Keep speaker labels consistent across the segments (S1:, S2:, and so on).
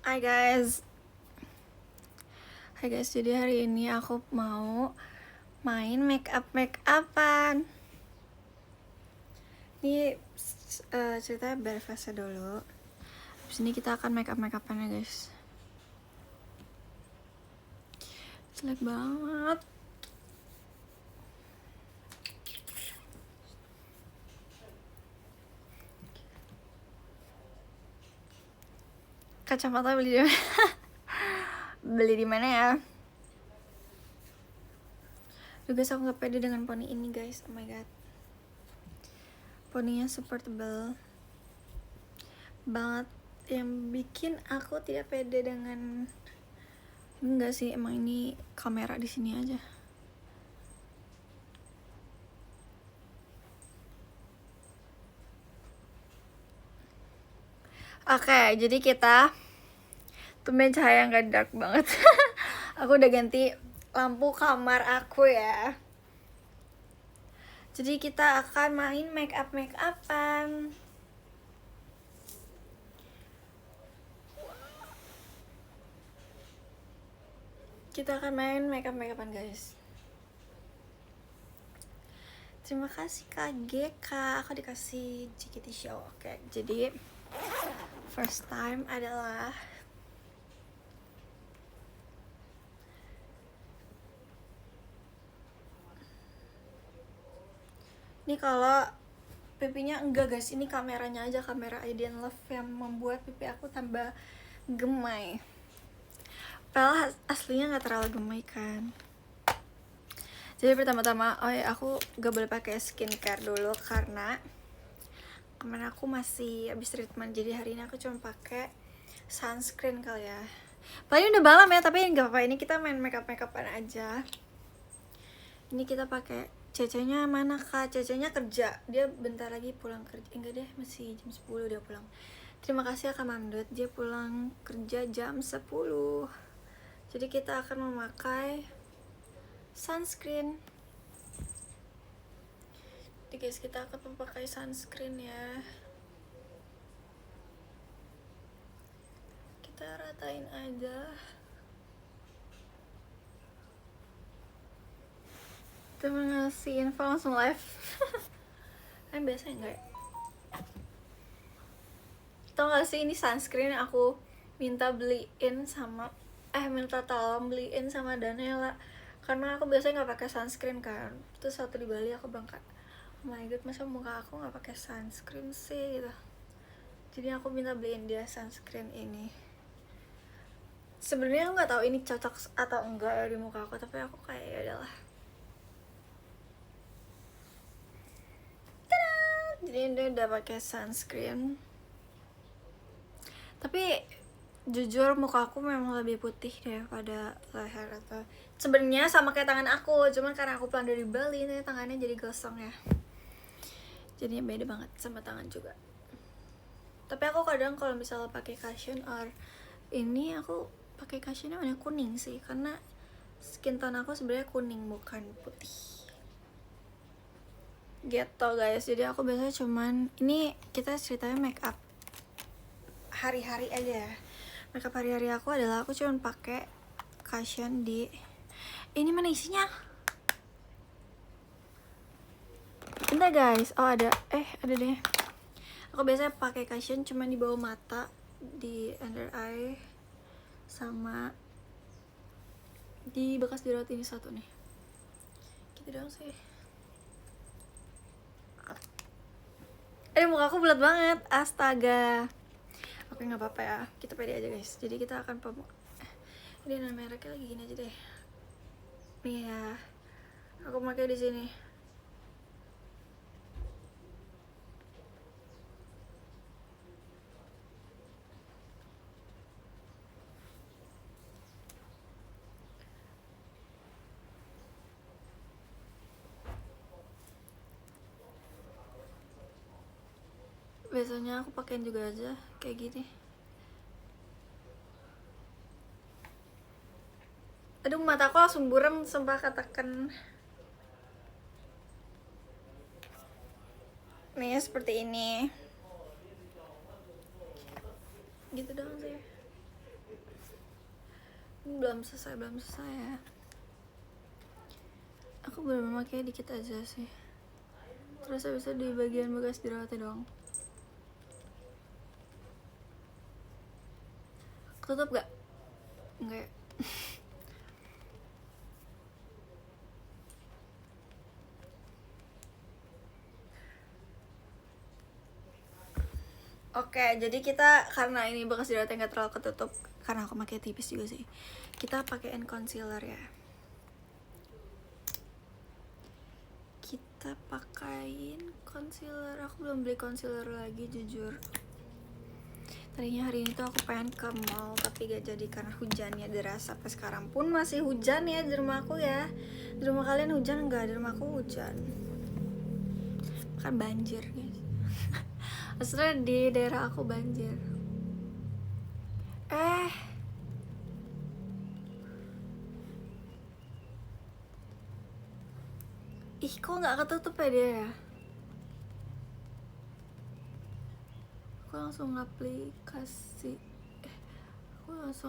S1: Hai guys. Hai guys, jadi hari ini aku mau main make upan. Ini ceritanya bare face dulu. Habis ini kita akan make upan ya guys. Jelek banget. Kacamata beli di mana? Beli di mana ya? Duh guys, aku gak pede dengan poni ini guys. Oh my god. Poninya super tebal banget, yang bikin aku tidak pede dengan. Enggak sih, emang ini kamera di sini aja. Oke, jadi kita tumben cahaya nggak dark banget. Aku udah ganti lampu kamar aku ya. Jadi kita akan main make upan. Kita akan main make upan guys. Terima kasih Kak GK, aku dikasih JKT Show. Oke, jadi first time adalah ini. Kalau pipinya enggak guys, ini kameranya aja, kamera Idean Love yang membuat pipi aku tambah gemai. Padahal aslinya nggak terlalu gemai kan. Jadi pertama-tama, aku gak boleh pakai skincare dulu karena kemarin aku masih habis treatment. Jadi hari ini aku cuma pakai sunscreen kali ya. Paling udah malam ya, tapi nggak apa-apa. Ini kita main make upan aja. Ini kita pakai Cecenya mana Kak? Cecenya kerja. Dia bentar lagi pulang kerja. Enggak deh, masih jam 10 dia pulang. Terima kasih ya Kak Mamdut, dia pulang kerja jam 10. Jadi kita akan memakai sunscreen. Jadi guys, kita akan memakai sunscreen ya. Kita ratain aja. Terima kasih, info langsung live. Kan biasa enggak ya? Tau gak sih, ini sunscreen aku minta beliin sama minta tolong beliin sama Danela, karena aku biasanya nggak pakai sunscreen kan. Terus waktu di Bali aku bilang, oh my god, masa muka aku nggak pakai sunscreen sih gitu. Jadi aku minta beliin dia sunscreen ini. Sebenarnya aku nggak tahu ini cocok atau enggak ya di muka aku, tapi aku kayak ya udahlah. Jadi dia udah pakai sunscreen. Tapi jujur muka aku memang lebih putih daripada leher atau sebenarnya sama kayak tangan aku, cuman karena aku pulang dari Bali nih tangannya jadi gosong ya, jadinya beda banget sama tangan juga. Tapi aku kadang kalau misalnya pakai cushion or ini, aku pakai cushionnya warna kuning sih, karena skin tone aku sebenarnya kuning bukan putih gitu guys. Jadi aku biasanya cuman ini, kita ceritanya make up hari-hari aja ya. Makeup hari-hari aku adalah aku cuma pakai cushion di ini. Mana isinya? Bentar guys. Oh ada deh. Aku biasanya pakai cushion cuma di bawah mata, di under eye, sama di bekas jerawat ini satu nih. Gitu doang sih. Muka aku bulat banget, astaga. Oke, nggak apa-apa ya, kita pede aja guys. Jadi kita akan ini mereknya lagi gini aja deh. Nih ya, aku pakai di sini. Biasanya aku pakein juga aja kayak gini. Aduh, mataku langsung buram, sumpah katakan. Nih seperti ini. Gitu doang sih. Belum selesai ya. Aku baru memakai dikit aja sih. Terus habis itu di bagian bekas jerawatnya doang. Tutup gak? Enggak ya? Oke, jadi kita karena ini bekas jerawatnya nggak terlalu ketutup, karena aku pakai tipis juga sih. Kita pakein concealer ya. Kita pakain concealer. Aku belum beli concealer lagi jujur. Tadinya hari ini tuh aku pengen ke mall tapi gak jadi karena hujannya deras. Sampai sekarang pun masih hujan ya di rumah aku ya. Di rumah kalian hujan nggak? Di rumah aku hujan. Kan banjir guys. Maksudnya di daerah aku banjir. Ih, kok nggak ketutup ya dia ya? Aku langsung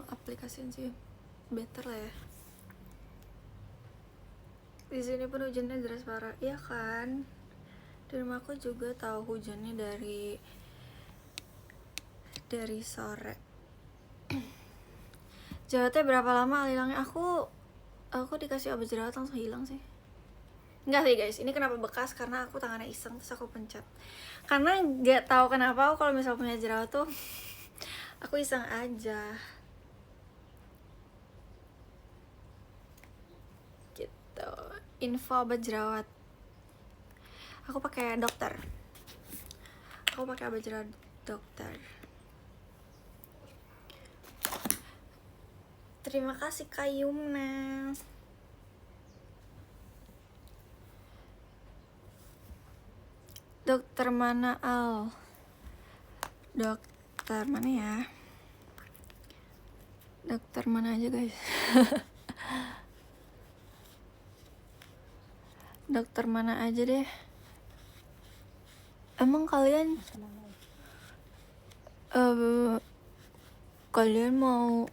S1: aplikasiin sih, better lah ya. Di sini pun hujannya deras parah, iya kan? Di rumah aku juga tahu hujannya dari sore. Jerawatnya berapa lama hilangnya? Aku dikasih obat jerawat langsung hilang sih. Enggak sih guys, ini kenapa bekas karena aku tangannya iseng terus aku pencet. Karena nggak tahu kenapa aku kalau misal punya jerawat tuh aku iseng aja. Gitu. Info obat jerawat. Aku pakai dokter. Aku pakai obat jerawat dokter. Terima kasih Kak Yumna. Dokter mana Al? Dokter mana ya? Dokter mana aja guys? Dokter mana aja deh? Emang kalian mau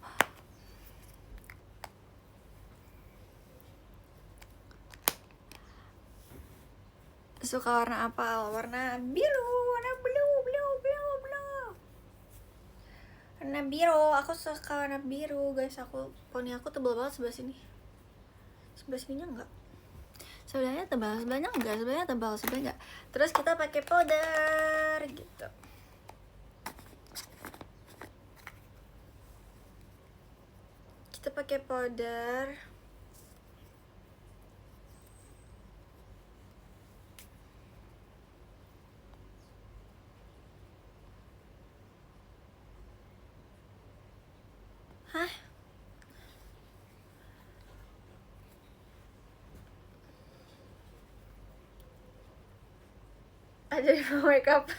S1: suka warna apa? Warna biru, warna blue. Warna biru, aku suka warna biru guys. Poni aku tebal banget sebelah sini. Sebelah sininya enggak. Sebelahnya tebal, sebelahnya enggak. Sebelahnya tebal, sebelahnya enggak. Terus kita pakai powder gitu. Kita pakai powder. Hah? Aja di make up.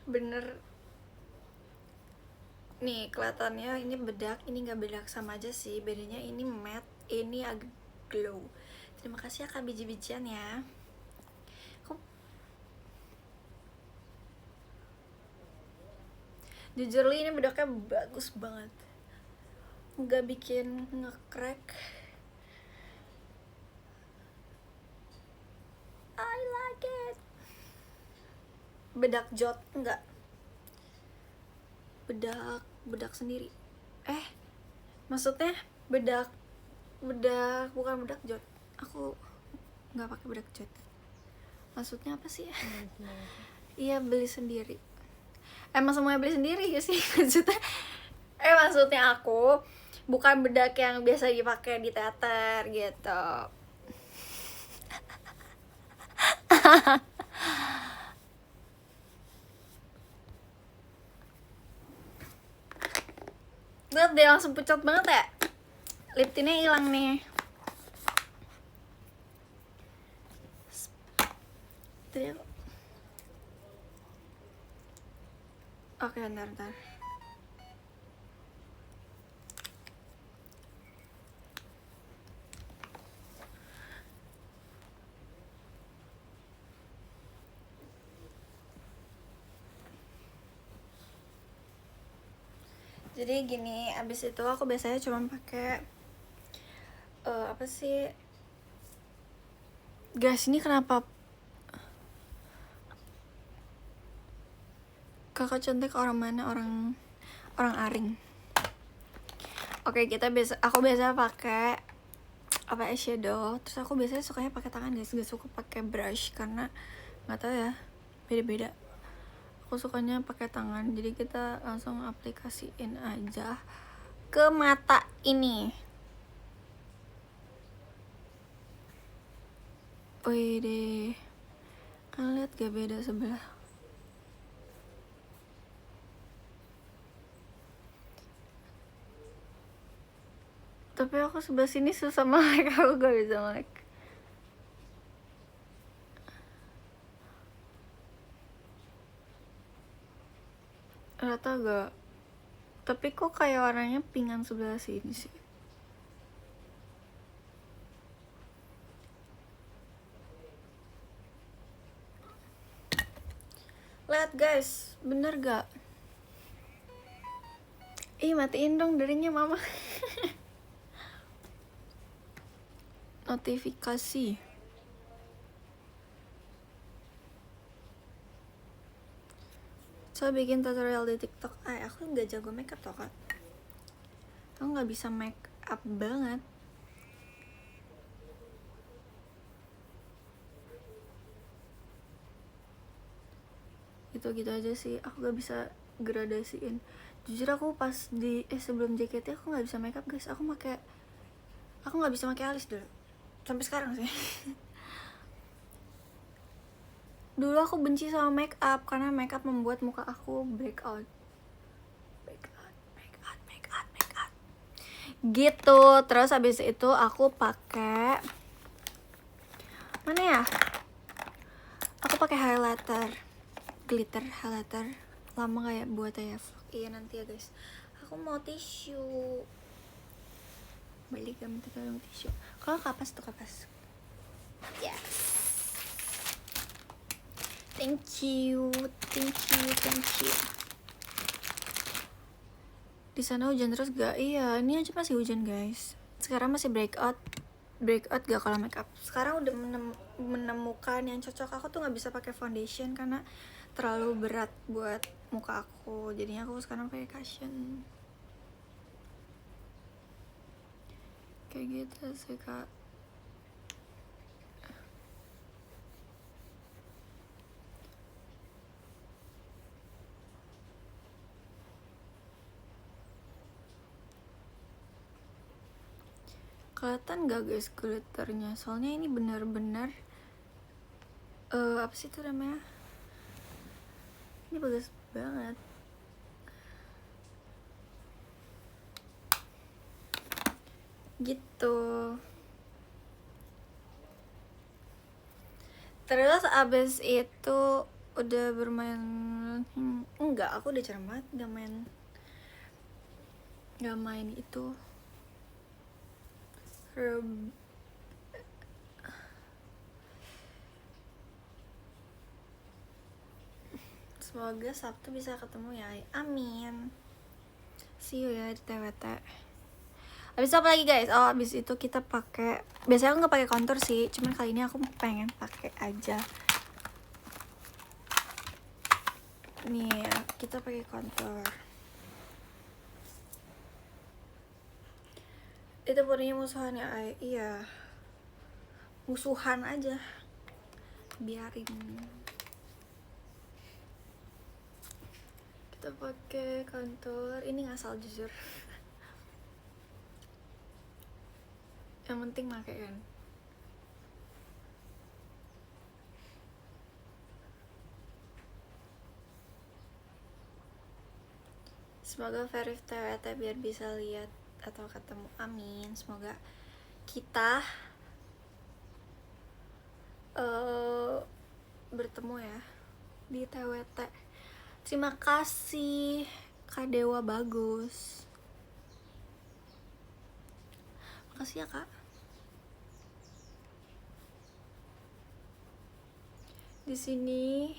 S1: Bener. Nih kelihatannya ini bedak, ini nggak bedak, sama aja sih. Bedanya ini matte, ini agak glow. Terima kasih ya Kak biji-bijian ya. Jujur li ini bedaknya bagus banget, nggak bikin nge-crack. I like it. Bedak jot enggak, bedak sendiri. Maksudnya bedak bukan bedak jot. Aku nggak pakai bedak jot. Maksudnya apa sih ya? Iya, beli sendiri. Emang semuanya beli sendiri ya sih maksudnya aku bukan bedak yang biasa dipakai di teater gitu. Lihat deh, langsung pucat banget ya. Lip tintnya hilang nih. Oke, bentar. Jadi gini, abis itu aku biasanya cuma pakai apa sih, guys, ini kenapa kakak cantik orang mana? Orang Aring. Oke, aku biasa pakai apa, eyeshadow. Terus aku biasanya sukanya pakai tangan guys, gak suka pakai brush karena nggak tahu ya, beda-beda. Aku sukanya pakai tangan, jadi kita langsung aplikasiin aja ke mata ini. Wih deh, kan lihat gak beda sebelah. Tapi aku sebelah sini susah melek, aku gak bisa melek. Rata gak? Tapi kok kayak warnanya pingan sebelah sini sih. Lihat guys, bener gak? Ih, matiin dong derinya mama. Notifikasi. So bikin tutorial di TikTok. Aku nggak jago makeup toh kak. Aku nggak bisa make up banget. Gitu-gitu aja sih. Aku nggak bisa gradasiin. Jujur aku pas sebelum JKT aku nggak bisa makeup guys. Aku nggak bisa pakai alis dulu. Sampai sekarang sih. Dulu aku benci sama make up karena make up membuat muka aku breakout. Gitu. Terus habis itu aku pakai mana ya? Aku pakai highlighter, glitter highlighter. Lama kayak buat ya. Iya nanti ya guys. Aku mau tisu. Balik minta tolong tisu. Kalau kapas tuh kapas. Yes. Thank you. Di sana hujan terus gak? Iya, ini aja masih hujan guys. Sekarang masih breakout gak kalau makeup. Sekarang udah menemukan yang cocok. Aku tuh nggak bisa pakai foundation karena terlalu berat buat muka aku. Jadinya aku sekarang pakai cushion. Kayak gitu sih kak. Kelihatan gak guys glitternya? Soalnya ini benar-benar apa sih itu namanya? Ini bagus banget. Gitu. Terus abis itu udah bermain enggak, aku udah jarang banget gak main itu. Semoga Sabtu bisa ketemu ya. Amin. See you ya di TWT. Abis apa lagi guys? Oh, abis itu kita pakai. Biasanya aku nggak pakai contour sih, cuman kali ini aku pengen pakai aja. Nih, kita pakai contour. Itu purnya musuhan ya, iya. Musuhan aja. Biarin. Kita pakai contour. Ini ngasal jujur. Yang penting pakai kan. Semoga Verif TWT biar bisa lihat atau ketemu. Amin. Semoga kita bertemu ya di TWT. Terima kasih Kak Dewa bagus. Makasih ya Kak. Di sini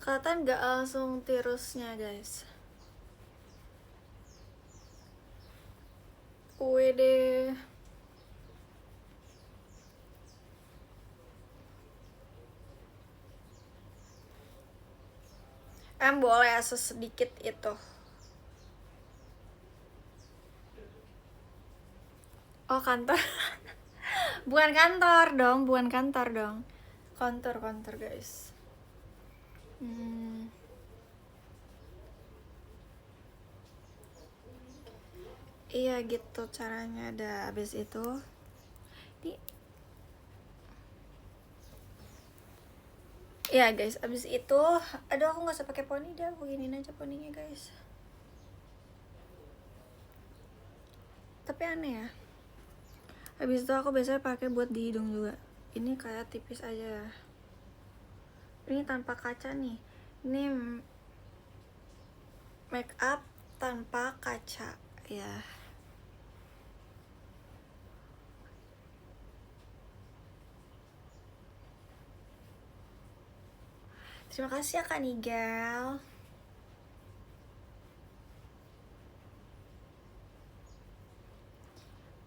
S1: kelihatan gak langsung tirusnya guys. Wede. Boleh sesedikit itu. Oh kantor. Bukan kantor dong, bukan kantor dong. Kontur guys. Iya gitu caranya. Ada abis itu di. Ya guys, abis itu, aduh aku nggak usah pakai poni dah, aku giniin aja poninya guys. Tapi aneh ya. Habis itu aku biasanya pakai buat di hidung juga. Ini kayak tipis aja. Ini tanpa kaca nih. Ini make up tanpa kaca ya. Terima kasih ya Kak Nigel.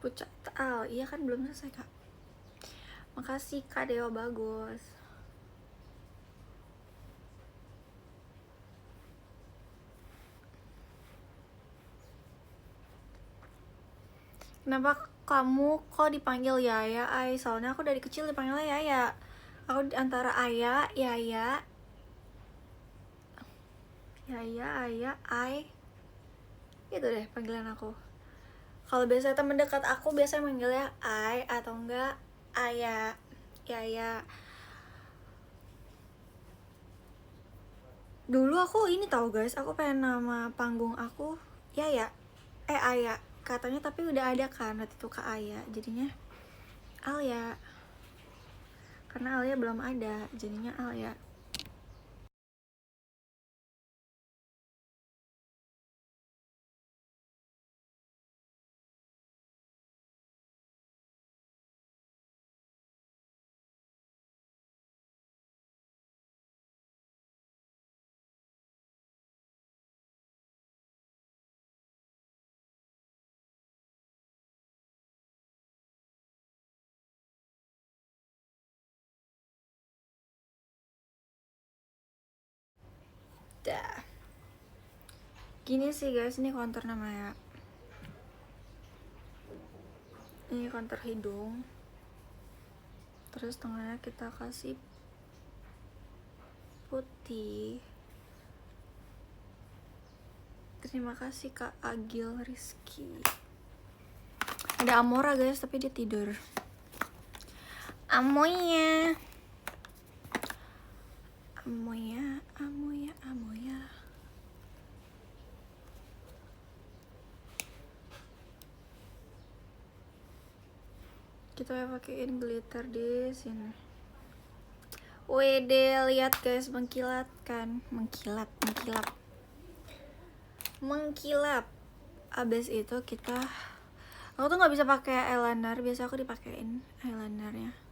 S1: Pucat. Oh, iya kan belum selesai Kak. Makasih Kak Dewa bagus. Kenapa kamu kok dipanggil Yaya, Ai? Soalnya aku dari kecil dipanggilnya Yaya. Aku antara Ayah, Yaya, Ayah, Ai. Gitu deh panggilan aku. Kalau biasa temen dekat aku biasa manggilnya Ai atau enggak Ayah, Yaya. Dulu aku ini tahu guys, aku pengen nama panggung aku Yaya, Ayah katanya, tapi udah ada kan waktu itu Kak Ayah, jadinya Alia. Karena Alia belum ada, jadinya Alia. Dah. Gini sih guys, ini kontur namanya. Ini kontur hidung. Terus tengahnya kita kasih putih. Terima kasih Kak Agil Rizky. Ada Amora guys, tapi dia tidur. Amoya. Kita pakein glitter di sini. Wede, lihat guys, mengkilat kan? Mengkilap. Abis itu kita, aku tuh nggak bisa pakai eyeliner, biasa aku dipakein eyelinernya.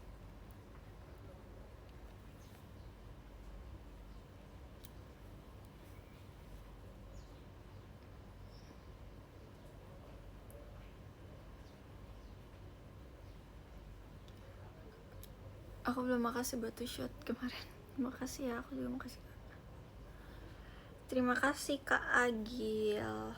S1: Aku belum makasih batu shot kemarin. Makasih ya, aku juga makasih. Terima kasih Kak Agil.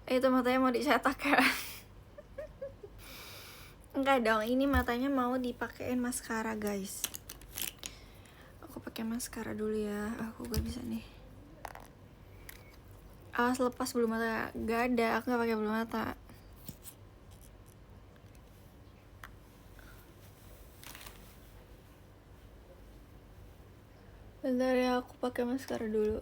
S1: Itu matanya mau dicetak ya? Enggak dong, ini matanya mau dipakein maskara guys. Aku pakai maskara dulu ya. Aku gak bisa nih. Awas lepas bulu mata. Gak ada, aku gak pakai bulu mata. Bentar ya, aku pakai maskara dulu.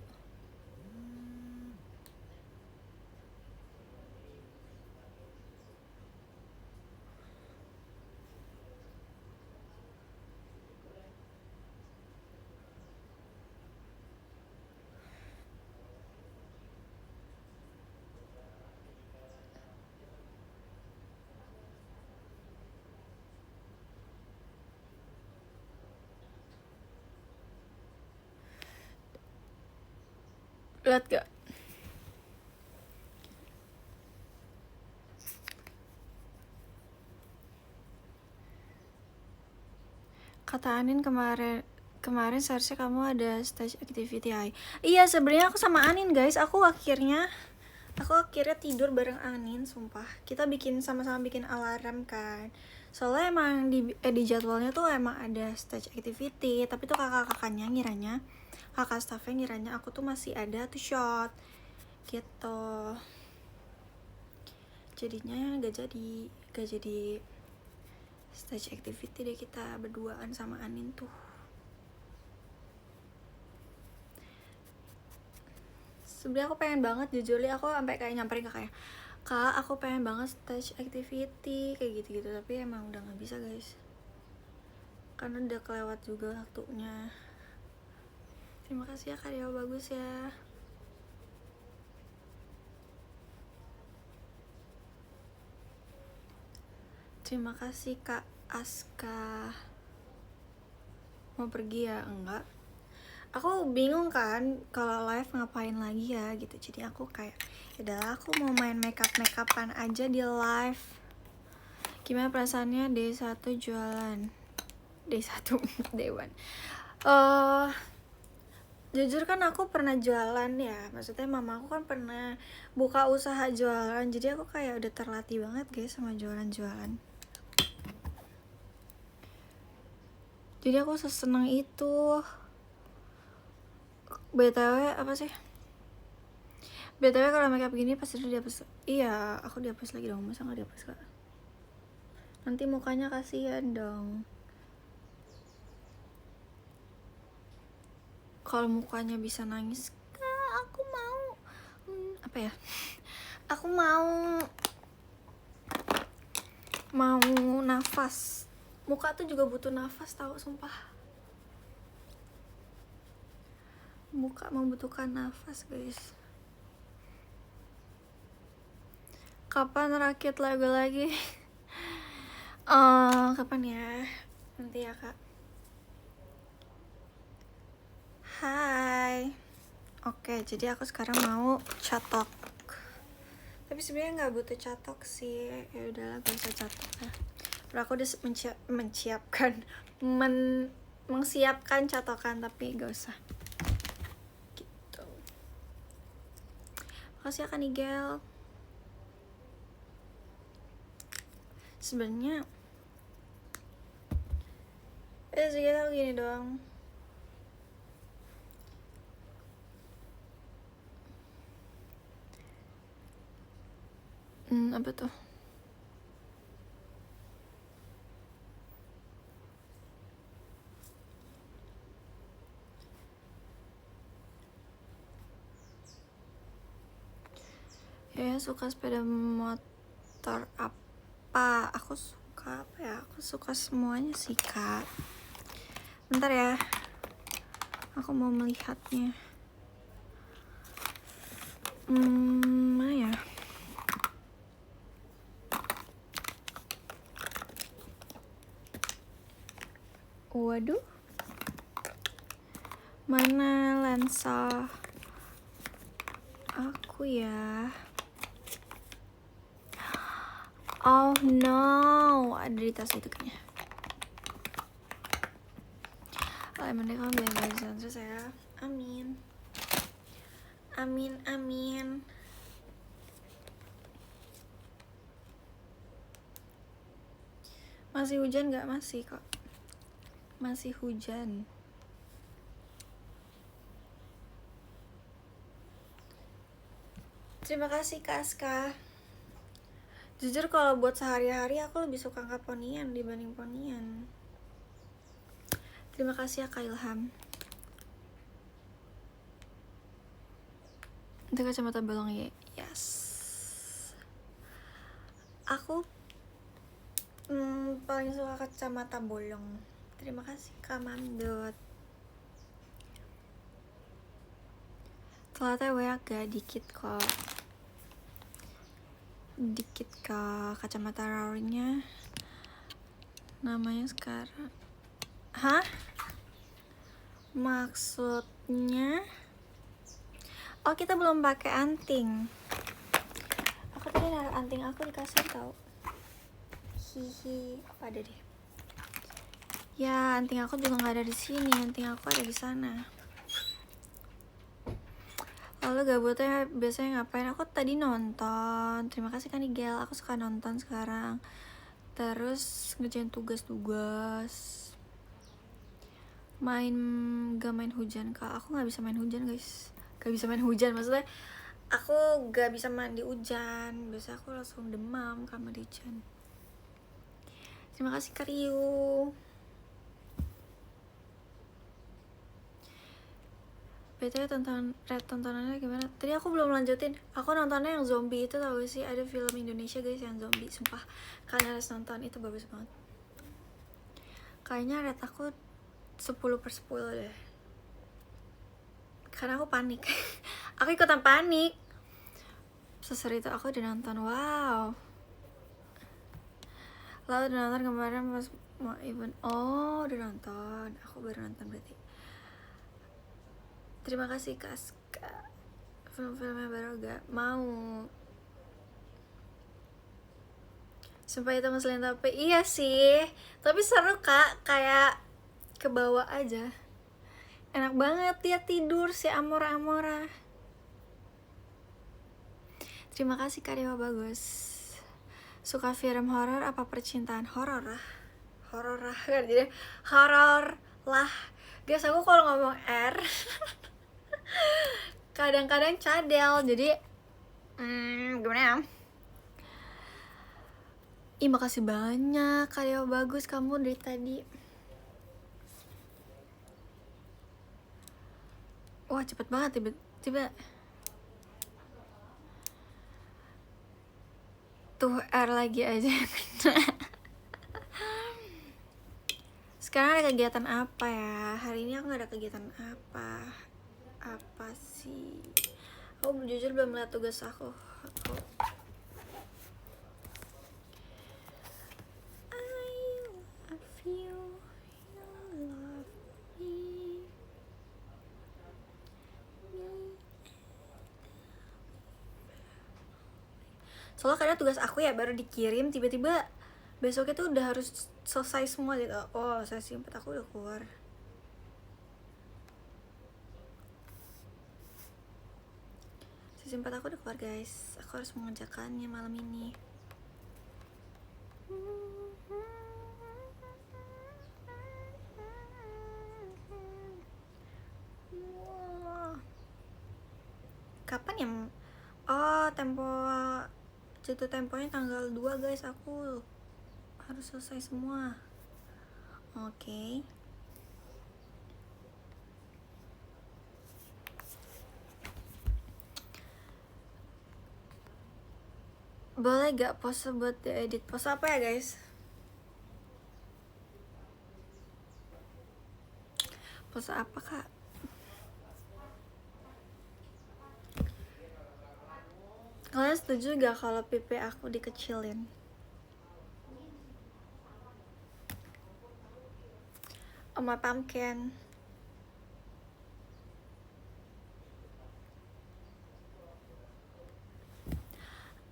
S1: Lihat gak? Kata Anin kemarin seharusnya kamu ada stage activity high. Iya, sebenarnya aku sama Anin guys. Aku akhirnya tidur bareng Anin, sumpah. Kita sama-sama bikin alarm kan. Soalnya emang di jadwalnya tuh emang ada stage activity, tapi tuh kakak-kakaknya ngiranya, kakak staffnya ngiranya aku tuh masih ada tuh shot gitu. Jadinya gak jadi stage activity deh kita berduaan sama Anin tuh. Sebenarnya aku pengen banget, jujur li aku sampai kayak nyamperin kakaknya, Kak aku pengen banget stage activity kayak gitu-gitu, tapi emang udah nggak bisa guys, karena udah kelewat juga waktunya. Terima kasih ya Kak Dewa, bagus ya. Terima kasih Kak Aska. Mau pergi ya? Enggak. Aku bingung kan kalau live ngapain lagi ya gitu. Jadi aku kayak, yaudah aku mau main makeup-makeupan aja di live. Gimana perasaannya D1 jualan? D1 Dewan. Jujur kan aku pernah jualan ya. Maksudnya mama aku kan pernah buka usaha jualan. Jadi aku kayak udah terlatih banget guys sama jualan-jualan. Jadi aku sesenang itu. BTW apa sih? BTW kalau makeup gini pasti udah dihapus. Iya, aku dihapus lagi dong. Masa gak dihapus kak? Nanti mukanya kasihan dong. Kalau mukanya bisa nangis, kak, aku mau apa ya? Aku mau nafas. Muka tuh juga butuh nafas tau, sumpah. Muka membutuhkan nafas guys. Kapan rakit lagu lagi? Kapan ya? Nanti ya kak. Hai. Oke, jadi aku sekarang mau catok. Tapi sebenarnya nggak butuh catok sih. Ya udahlah, gak usah catok lah. Aku udah mensiapkan catokan, tapi gak usah. Gitu. Makasih ya Kak Nigel. Sebenarnya segitu gini doang. Apa tuh? Ya suka sepeda motor apa? Aku suka apa ya? Aku suka semuanya sih kak. Bentar ya, aku mau melihatnya. Mana ya? Waduh, mana lensa aku ya? Oh no, ada di tas itu kayaknya. Yang penting kamu baik-baik terus ya. Amin. Amin, amin. Masih hujan gak? Masih kok. Masih hujan. Terima kasih Kak Aska. Jujur kalau buat sehari-hari aku lebih suka angkat ponian dibanding ponian. Terima kasih ya Kak Ilham. Itu kacamata bolong ya. Yes. Aku paling suka kacamata bolong. Terima kasih Kak Mandot. Telatnya gue agak dikit kok. Dikit ke kacamata roundnya. Namanya sekarang. Hah? Maksudnya Oh, kita belum pakai anting. Aku tadi naruh anting aku di kasur tau. Hihi, apa ada deh. Ya, anting aku juga nggak ada di sini. Anting aku ada di sana. Lalu gabutnya biasanya ngapain? Aku tadi nonton. Terima kasih kan Igel. Aku suka nonton sekarang. Terus ngerjain tugas-tugas. Gak main hujan kak. Aku nggak bisa main hujan guys. Gak bisa main hujan maksudnya. Aku gak bisa mandi hujan. Biasanya aku langsung demam karena mandi hujan. Terima kasih Kak Ryu. BTW tontonannya gimana? Tadi aku belum lanjutin. Aku nontonnya yang zombie itu, tau gak sih? Ada film Indonesia guys yang zombie. Sumpah kalian harus nonton, itu bagus banget. Kayaknya rate aku 10/10 deh. Karena aku panik. Aku ikutan panik. Seseru itu aku udah nonton. Wow. Lalu udah nonton kemarin pas mau event. Oh udah nonton. Aku baru nonton berarti. Terima kasih Kaska. Film-filmnya baru gak mau. Sumpah itu ngeselin tapi iya sih. Tapi seru kak. Kayak kebawa aja. Enak banget dia tidur si Amora. Terima kasih Kak Dewa bagus. Suka film horor apa percintaan? Horor lah kan, jadi horor lah guys. Aku kalau ngomong R kadang-kadang cadel, jadi gimana ya. Ih makasih banyak Kak Dewa bagus, kamu dari tadi. Wah cepet banget tiba-tiba. Tuh R lagi aja. Sekarang ada kegiatan apa ya? Hari ini aku gak ada kegiatan apa sih? Aku jujur belum lihat tugas aku. Soalnya kadang tugas aku ya baru dikirim, tiba-tiba besoknya tuh udah harus selesai semua gitu. Oh, sesi 4 aku udah keluar. Sesi 4 aku udah keluar guys. Aku harus mengerjakannya malam ini. Kapan ya? Oh, jatuh temponya tanggal 2 guys. Aku harus selesai semua. Oke. Boleh gak pose buat diedit? Pose apa ya guys? Pose apa kak? Kalian setuju gak kalau pipi aku dikecilin? Oh my pumpkin.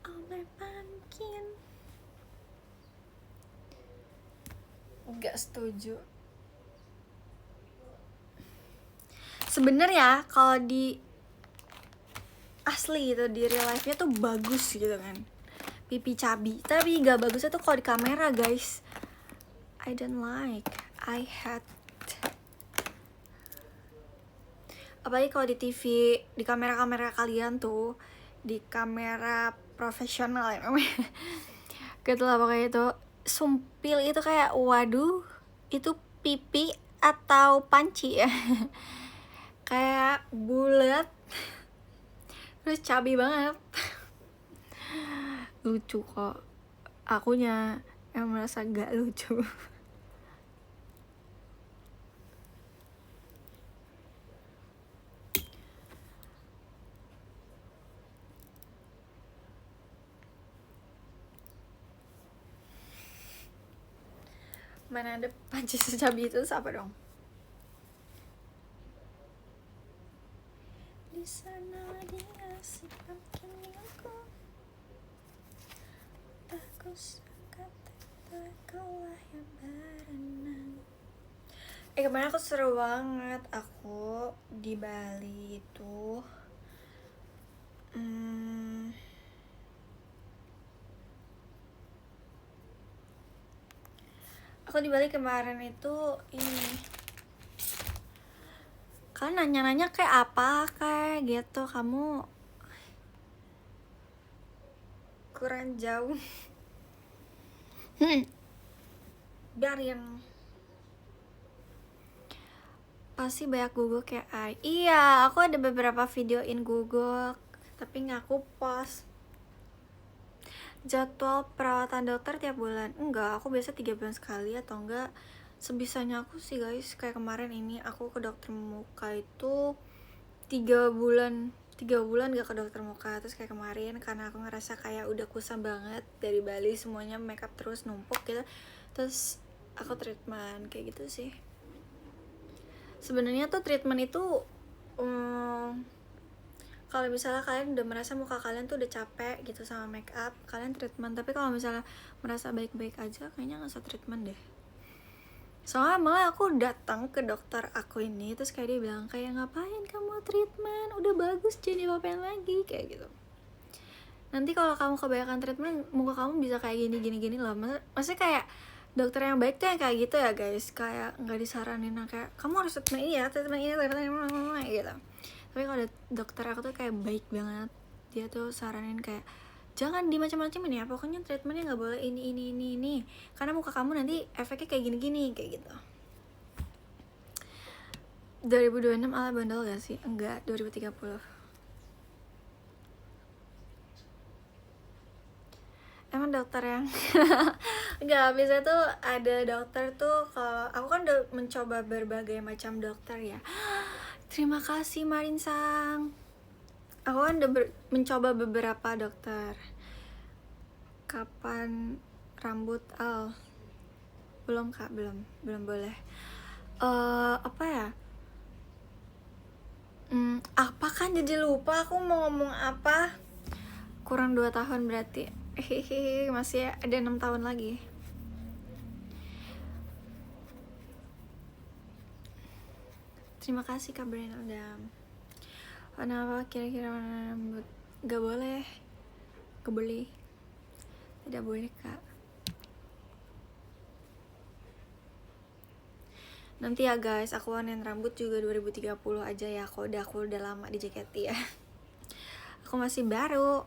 S1: Oh my pumpkin. Gak setuju. Sebenarnya kalau di asli gitu, di real life-nya tuh bagus gitu kan, pipi cabi. Tapi gak bagusnya tuh kalau di kamera guys. I don't like. I hate. Apalagi kalau di TV, di kamera-kamera kalian tuh, di kamera profesional ya namanya. Gitu lah pokoknya itu. Sumpil itu kayak waduh, itu pipi atau panci ya. Kayak bulat terus cabi banget. Lucu kok. Akunya yang merasa gak lucu. Mana ada panci secabi itu siapa dong? Di sana sebab kini aku sangka kaulah yang berenang. Kemarin aku seru banget. Aku di Bali itu aku di Bali kemarin itu ini, kalian nanya-nanya kayak apa kayak gitu, kamu kurang jauh. Biarin, pasti banyak guguk kayak iya, aku ada beberapa videoin guguk tapi nggak aku post. Jadwal perawatan dokter tiap bulan enggak, aku biasa 3 bulan sekali atau enggak sebisanya aku sih guys. Kayak kemarin ini aku ke dokter muka itu 3 bulan gak ke dokter muka. Terus kayak kemarin karena aku ngerasa kayak udah kusam banget dari Bali, semuanya makeup terus numpuk gitu, terus aku treatment kayak gitu sih. Sebenarnya tuh treatment itu kalau misalnya kalian udah merasa muka kalian tuh udah capek gitu sama make up, kalian treatment. Tapi kalau misalnya merasa baik-baik aja, kayaknya nggak usah treatment deh. Soalnya malah aku datang ke dokter aku ini, terus kayak dia bilang kayak ngapain kamu treatment, udah bagus jadi apa lagi kayak gitu. Nanti kalau kamu kebanyakan treatment, muka kamu bisa kayak gini loh. Maksudnya kayak dokter yang baik tuh yang kayak gitu ya guys, kayak nggak disaranin kayak kamu harus treatment ini ya, treatment ini gitu. Tapi kalau dokter aku tuh kayak baik banget, dia tuh saranin kayak jangan dimacam-macamin ya, pokoknya treatmentnya nggak boleh ini karena muka kamu nanti efeknya kayak gini kayak gitu. 2026 ala bandel gak sih? Enggak, 2030. Emang dokter yang enggak, biasanya tuh ada dokter tuh, kalau aku kan udah mencoba berbagai macam dokter ya. Terima kasih Marinsang. Aku kan udah mencoba beberapa dokter. Kapan rambut belum kak, belum boleh. Apa ya? Apa kan jadi lupa aku mau ngomong apa. Kurang 2 tahun berarti. Hehehe, masih ada 6 tahun lagi. Terima kasih Kak Brian Adam. Kenapa kira-kira warna rambut? Gak boleh. Tidak boleh Kak. Nanti ya guys, aku warnain rambut juga 2030 aja ya. Aku udah lama di JKT ya. Aku masih baru.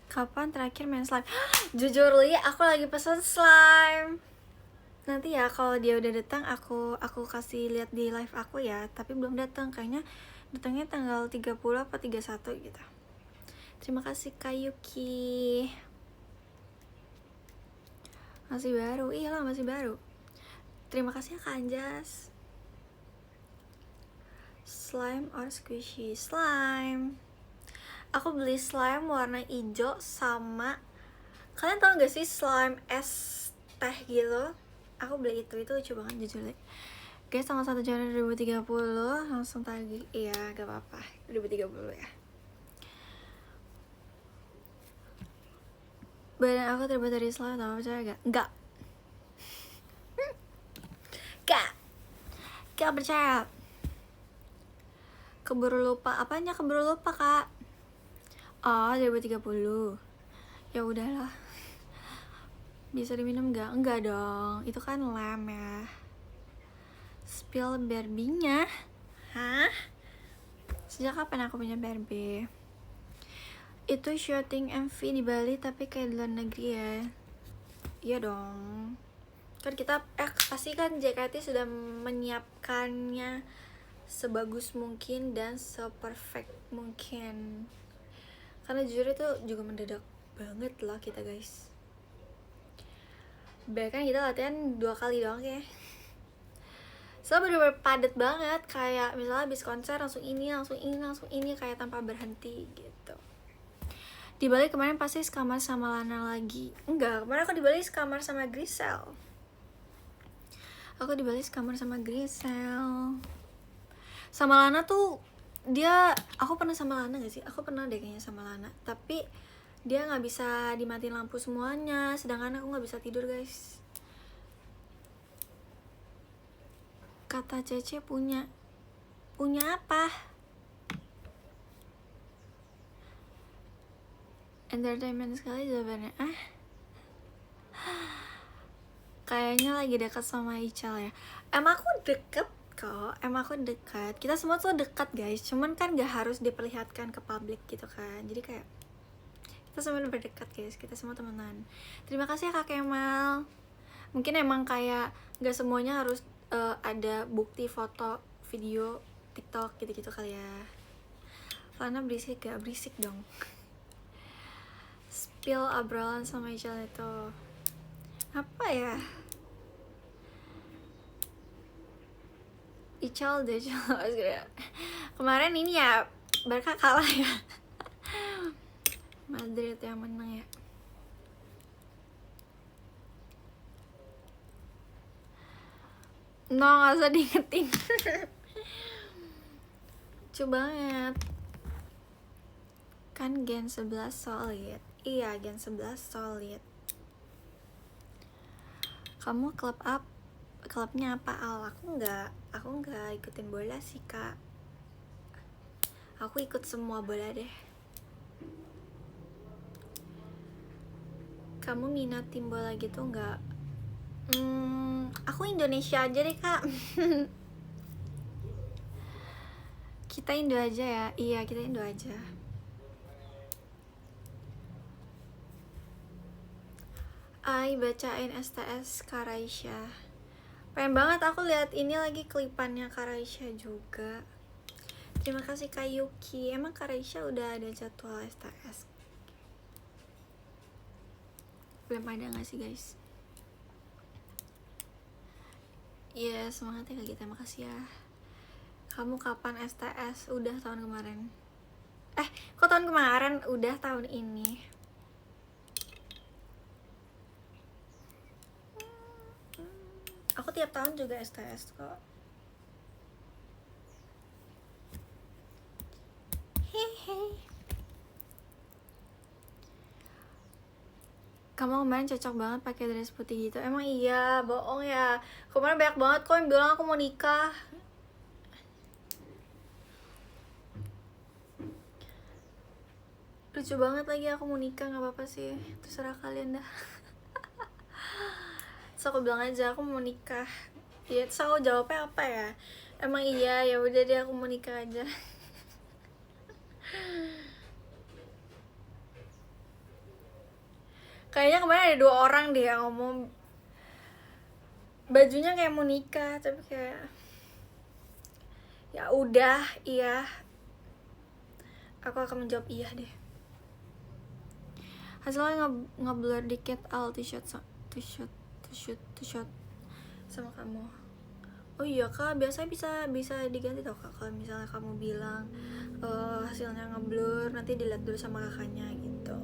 S1: Kapan terakhir main slime? Jujur Li, aku lagi pesen slime. Nanti ya kalau dia udah datang aku kasih lihat di live aku ya. Tapi belum datang, kayaknya datangnya tanggal 30 apa 31 gitu. Terima kasih Kak Yuki. Masih baru, iyalah masih baru. Terima kasih ya Kak Anjas. Slime or squishy? Slime. Aku beli slime warna hijau sama, kalian tau gak sih slime es teh gitu? Aku beli itu lucu banget jujur deh. Guys, tanggal 1 Januari 2030 langsung tagih. Iya, gak apa-apa, 2030 ya. Badan aku terbuat dari slime, tau percaya gak? Enggak. Gak percaya. Keburu lupa. Apanya keburu lupa Kak? Oh, 2030. Ya udahlah. Bisa diminum gak? Enggak dong. Itu kan lem ya. Spill Barbie-nya. Hah? Sejak kapan aku punya Barbie? Itu syuting MV di Bali tapi kayak di luar negeri ya. Iya dong. Kan kita pasti kan JKT sudah menyiapkannya sebagus mungkin dan seperfect mungkin. Karena jujur itu juga mendadak banget lah kita guys. Bahkan kita latihan 2 kali doang ya. So bener-bener padat banget. Kayak misalnya habis konser langsung ini kayak tanpa berhenti gitu. Di Bali kemarin pasti sekamar sama Lana lagi. Enggak, kemarin aku di Bali sekamar sama Grisel. Aku di Bali sekamar sama Grisel. Sama Lana tuh dia, aku pernah sama Lana gak sih? Aku pernah deh kayaknya sama Lana, tapi dia nggak bisa dimatiin lampu semuanya, sedangkan aku nggak bisa tidur guys. Kata Cece punya apa? Entertainment sekali jawabannya. Kayaknya lagi dekat sama Ical ya. Emang aku deket kok, emang aku dekat. Kita semua tuh dekat guys, cuman kan gak harus diperlihatkan ke publik gitu kan. Jadi kayak kita semua udah berdekat guys, kita semua temenan. Terima kasih ya Kak Kemal. Mungkin emang kayak gak semuanya harus ada bukti foto, video, TikTok gitu-gitu kali ya. Lana berisik gak? Berisik dong. Spill obrolan sama Ical itu apa ya? Ical deh, kemarin ini ya Barca kalah ya. Madrid yang menang ya. No, gak usah diingetin. Lucu banget. Kan Gen 11 solid. Iya, Gen 11 solid. Kamu klubnya apa Al? Aku nggak ikutin bola sih Kak. Aku ikut semua bola deh. Kamu minat tim bola gitu nggak? Aku Indonesia aja deh Kak. Kita Indo aja ya. Iya, kita Indo aja. Ai bacain STS Karaisya. Pengen banget aku lihat ini lagi klipannya Karaisya juga. Terima kasih Kak Yuki. Emang Karaisya udah ada jadwal STS? Belum ada gak sih guys? Iya, semangat ya Kak Gita, makasih ya. Kamu kapan STS? Udah tahun kemarin. Kok tahun kemarin? Udah tahun ini. Aku tiap tahun juga STS kok. Hehe. Kamu kemarin cocok banget pakai dress putih gitu. Emang iya, bohong ya. Kemarin banyak banget kok yang bilang aku mau nikah. Lucu banget lagi aku mau nikah, nggak apa-apa sih. Terserah kalian dah. So aku bilang aja aku mau nikah. Ya, terus aku jawabnya apa ya? Emang iya, ya udah deh aku mau nikah aja. Kayaknya kemarin ada 2 orang deh yang ngomong bajunya kayak mau nikah, tapi kayak ya udah, iya. Aku akan menjawab iya deh. Hasilnya nge-blur dikit Al, t-shirt sama kamu. Oh iya Kak, biasanya bisa diganti tau Kak. Kalau misalnya kamu bilang hasilnya nge-blur, nanti dilihat dulu sama kakaknya gitu.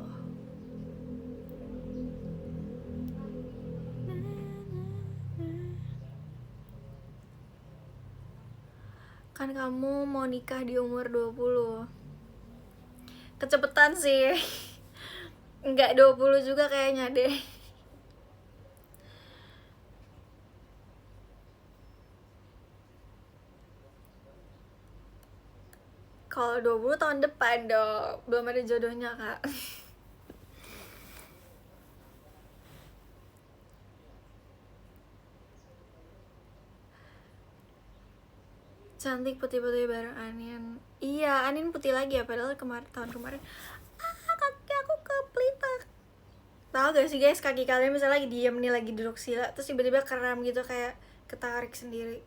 S1: Kan kamu mau nikah di umur 20. Kecepetan sih. Enggak 20 juga kayaknya deh. Kalau 20 tahun depan dong. Belum ada jodohnya Kak. Cantik putih-putih bareng Anin. Iya, Anin putih lagi ya, padahal tahun kemarin kaki aku kepelitak. Tahu gak sih guys, kaki kalian misalnya lagi diem nih, lagi duduk sila, terus tiba-tiba kram gitu, kayak ketarik sendiri.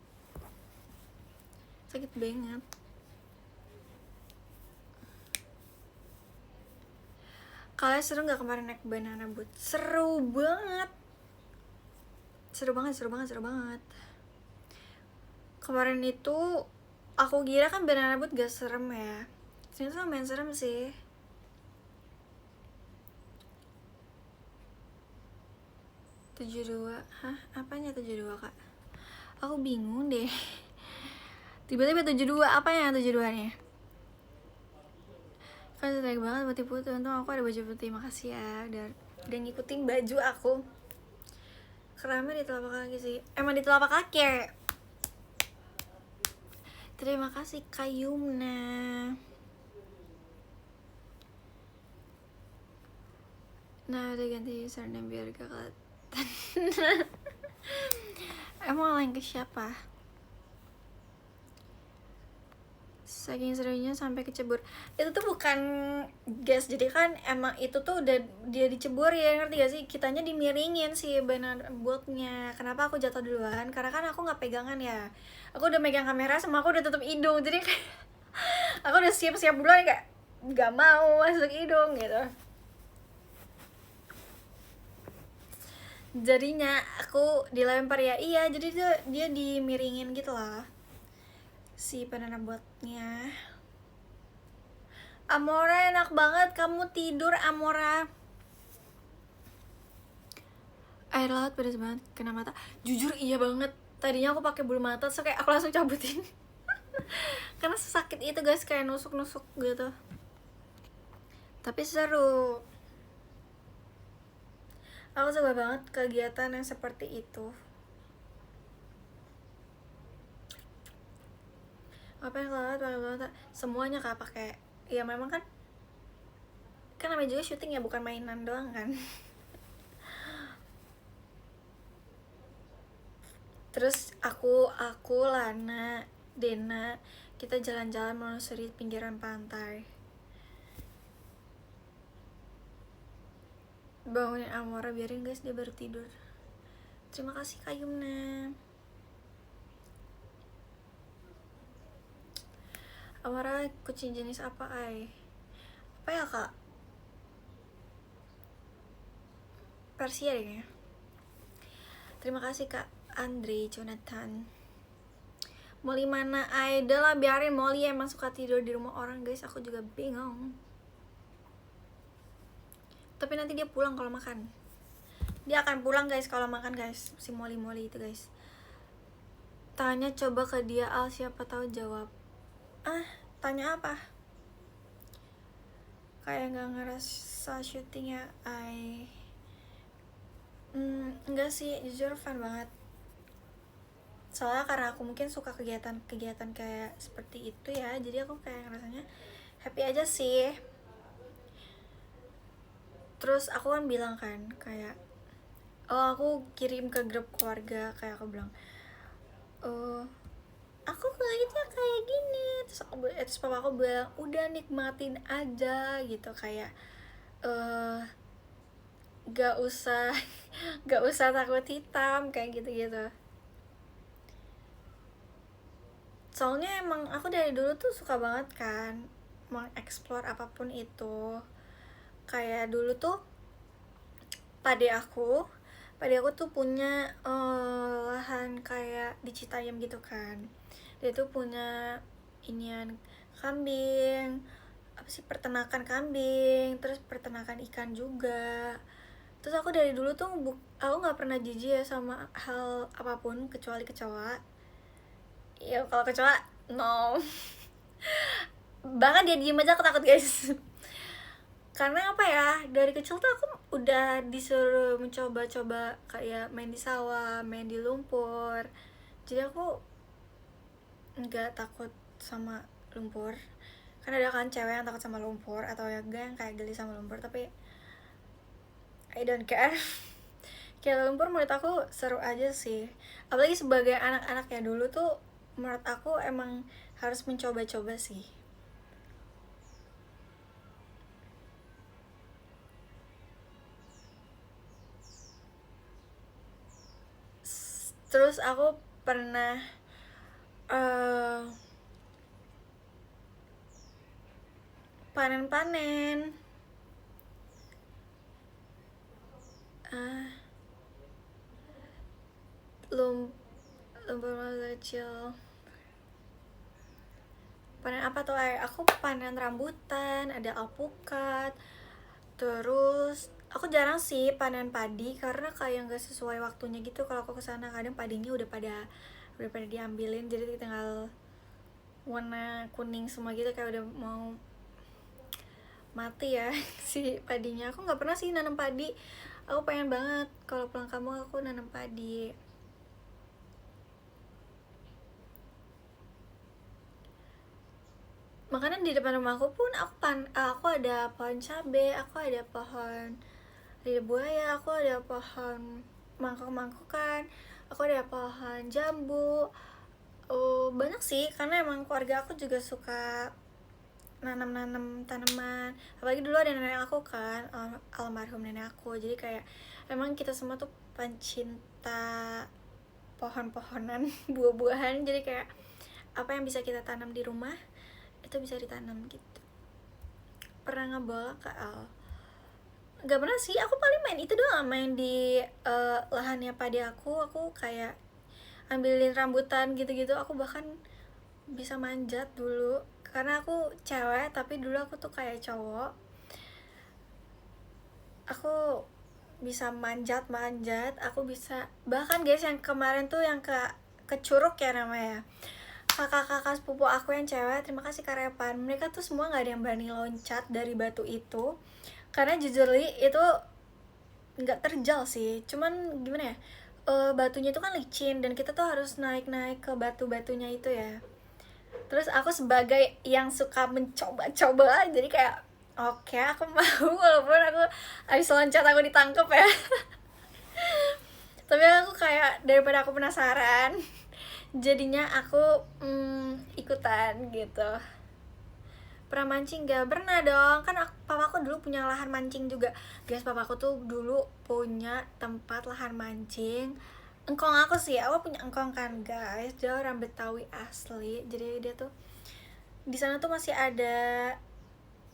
S1: Sakit banget. Kalian seru gak kemarin naik banana boat? Seru banget. Kemarin itu aku kira kan banana boat gak serem ya, ternyata lumayan serem sih. Hah? Apanya 72 Kak? Aku bingung deh. Tiba-tiba 72, apa yang 72-nya? Kan jelek banget putih putih. Untung aku ada baju putih. Makasih ya udah ngikutin baju aku. Keramnya di telapak kaki sih. Emang di telapak kaki ya? Terima kasih Kayumna. Nah udah ganti username biar gak kelihatan. Emang lain ke siapa? Saking serunya sampai kecebur. Itu tuh bukan gas, jadi kan emang itu tuh udah dia dicebur ya, ngerti gak sih? Kitanya dimiringin sih benar botnya. Kenapa aku jatuh duluan? Karena kan aku nggak pegangan ya. Aku udah megang kamera sama aku udah tutup hidung, jadi kayak aku udah siap-siap duluan kayak nggak mau masuk hidung gitu. Jadinya aku dilempar ya, iya jadi dia dimiringin gitu lah si banana botnya. Amora enak banget kamu tidur Amora. Air laut pedas banget kena mata. Jujur iya banget. Tadinya aku pakai bulu mata so kayak aku langsung cabutin. Karena sakit itu guys, kayak nusuk-nusuk gitu. Tapi seru. Aku suka banget kegiatan yang seperti itu. Apa yang laut pakai bulu mata? Semuanya kak pakai. Ya memang kan namanya juga syuting ya, bukan mainan doang kan. Terus aku Lana, Dena, kita jalan-jalan menelusuri pinggiran pantai. Bangunin Amora, biarin guys dia baru tidur. Terima kasih Kayumna. Amora kucing jenis apa ay? Apa ya kak? Persia deh kayaknya. Terima kasih kak Andre Jonathan. Molly mana ay? Udah lah biarin, Molly emang suka tidur di rumah orang guys. Aku juga bingung. Tapi nanti dia pulang kalau makan. Dia akan pulang guys kalau makan guys. Si Molly itu guys. Tanya coba ke dia Al, siapa tahu jawab. Tanya apa? Kayak nggak ngerasa syutingnya ay. Enggak sih, jujur fun banget. Soalnya karena aku mungkin suka kegiatan kayak seperti itu ya, jadi aku kayak ngerasanya happy aja sih. Terus aku kan bilang kan kayak aku kirim ke grup keluarga, kayak aku bilang aku kulitnya kayak gini. Terus papa aku bilang udah nikmatin aja gitu, kayak gak usah takut hitam kayak gitu. Soalnya emang aku dari dulu tuh suka banget kan mengeksplor apapun itu. Kayak dulu tuh pade aku tuh punya lahan kayak di Citayam gitu kan. Dia tuh punya inian kambing, apa sih, peternakan kambing, terus peternakan ikan juga. Terus aku dari dulu tuh aku nggak pernah jijik ya sama hal apapun kecuali kecoa. Ya kalau kecoa no. Bahkan dia diem aja aku takut guys. Karena apa ya, dari kecil tuh aku udah disuruh mencoba-coba kayak main di sawah, main di lumpur. Jadi aku nggak takut sama lumpur. Kan ada kan cewek yang takut sama lumpur, atau ya enggak yang kayak geli sama lumpur, tapi I don't care. Kayak lumpur menurut aku seru aja sih. Apalagi sebagai anak-anak ya dulu tuh, menurut aku emang harus mencoba-coba sih. Terus aku pernah panen-panen. Lumpur masa kecil. Panen apa tuh ay? Aku panen rambutan, ada alpukat. Terus aku jarang sih panen padi karena kayak nggak sesuai waktunya gitu. Kalau aku kesana kadang padinya udah pada pada diambilin, jadi tinggal warna kuning semua gitu, kayak udah mau mati ya si padinya. Aku nggak pernah sih nanam padi, aku pengen banget kalau pulang kampung aku nanam padi. Makanan di depan rumahku pun aku ada pohon cabe, aku ada pohon lidah buaya, aku ada pohon mangkok-mangkokan, aku ada pohon jambu. Banyak sih, karena emang keluarga aku juga suka nanam tanaman. Apalagi dulu ada nenek aku kan, almarhum nenek aku. Jadi kayak emang kita semua tuh pencinta pohon-pohonan, buah-buahan. Jadi kayak apa yang bisa kita tanam di rumah itu bisa ditanam gitu. Pernah ngebawa ke Gak pernah sih, aku paling main itu doang, main di lahannya padi aku kayak ambilin rambutan gitu-gitu. Aku bahkan bisa manjat dulu, karena aku cewek tapi dulu aku tuh kayak cowok. Aku bisa manjat, aku bisa, bahkan guys yang kemarin tuh yang ke Curug ya namanya, kakak-kakak sepupu aku yang cewek, terima kasih Karepan, mereka tuh semua nggak ada yang berani loncat dari batu itu, karena jujur itu nggak terjal sih, cuman gimana ya, batunya itu kan licin dan kita tuh harus naik-naik ke batu-batunya itu ya. Terus aku sebagai yang suka mencoba-coba, jadi kayak oke, aku mau walaupun aku habis loncat aku ditangkep ya. Tapi aku kayak daripada aku penasaran, jadinya aku ikutan gitu. Pernah mancing gak? Pernah dong, kan papaku dulu punya lahan mancing juga guys. Papaku tuh dulu punya tempat lahan mancing. Engkong aku sih, aku punya engkong kan guys, dia orang Betawi asli. Jadi dia tuh di sana tuh masih ada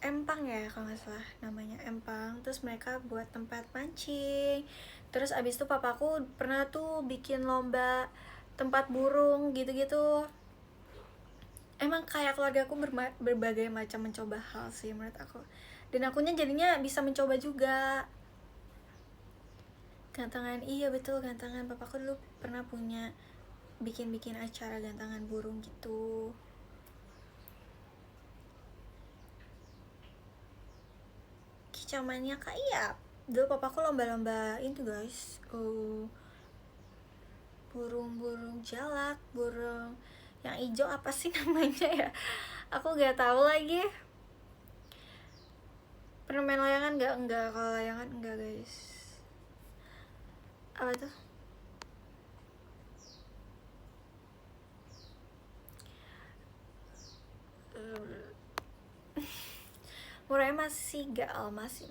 S1: empang ya kalau nggak salah namanya, empang. Terus mereka buat tempat mancing. Terus abis itu papaku pernah tuh bikin lomba tempat burung gitu-gitu. Emang kayak keluarga aku berbagai macam mencoba hal sih menurut aku, dan akunya jadinya bisa mencoba juga. Gantangan, iya betul, gantangan. Papaku dulu pernah punya bikin acara gantangan burung gitu. Kicauannya kak, iya dulu papaku lomba-lomba itu guys, burung jalak, burung yang hijau apa sih namanya ya, aku gak tahu lagi. Pernah main layangan gak? Enggak, kalau layangan enggak guys. Apa tuh? Murahnya masih gak? Masih.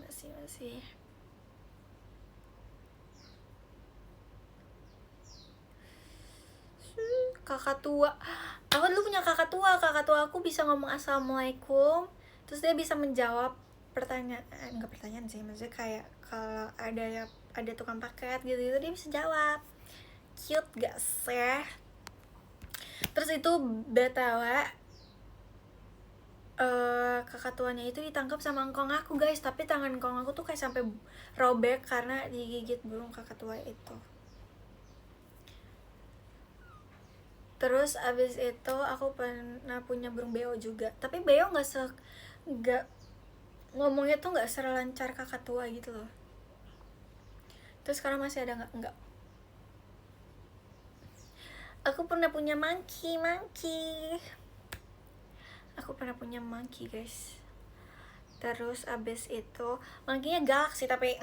S1: Kakak tua, aku dulu punya kakak tua aku bisa ngomong assalamualaikum, terus dia bisa menjawab pertanyaan, enggak pertanyaan sih, maksudnya kayak kalau ada tukang paket gitu dia bisa jawab. Cute gak sih? Terus itu btw, kakak tuanya itu ditangkap sama engkong aku guys, tapi tangan engkong aku tuh kayak sampai robek karena digigit burung kakak tua itu. Terus abis itu aku pernah punya burung beo juga, tapi beo nggak ngomongnya tuh nggak selancar kakak tua gitu loh. Terus sekarang masih ada nggak? Aku pernah punya monkey. Aku pernah punya monkey guys. Terus abis itu monkeynya galak sih tapi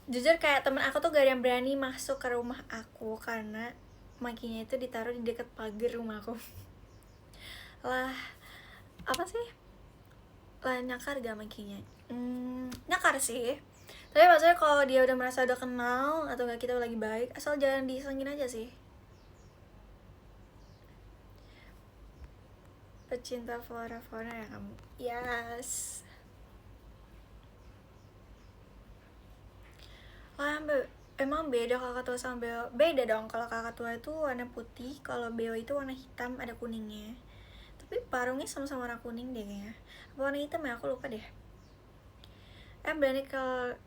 S1: jujur kayak temen aku tuh gak ada yang berani masuk ke rumah aku karena monkeynya itu ditaruh di dekat pagar rumahku. Lah apa sih, lah nyakar gak monkeynya? Nyakar sih, tapi maksudnya kalau dia udah merasa udah kenal atau nggak kita lagi baik, asal jangan disengin aja sih. Pecinta flora ya kamu? Yes. Wah, emang beda kakak tua sama beo? Beda dong, kalau kakak tua itu warna putih, kalau beo itu warna hitam ada kuningnya. Tapi parungnya sama-sama warna kuning deh kayaknya. Apa warna hitam ya, aku lupa deh. Berani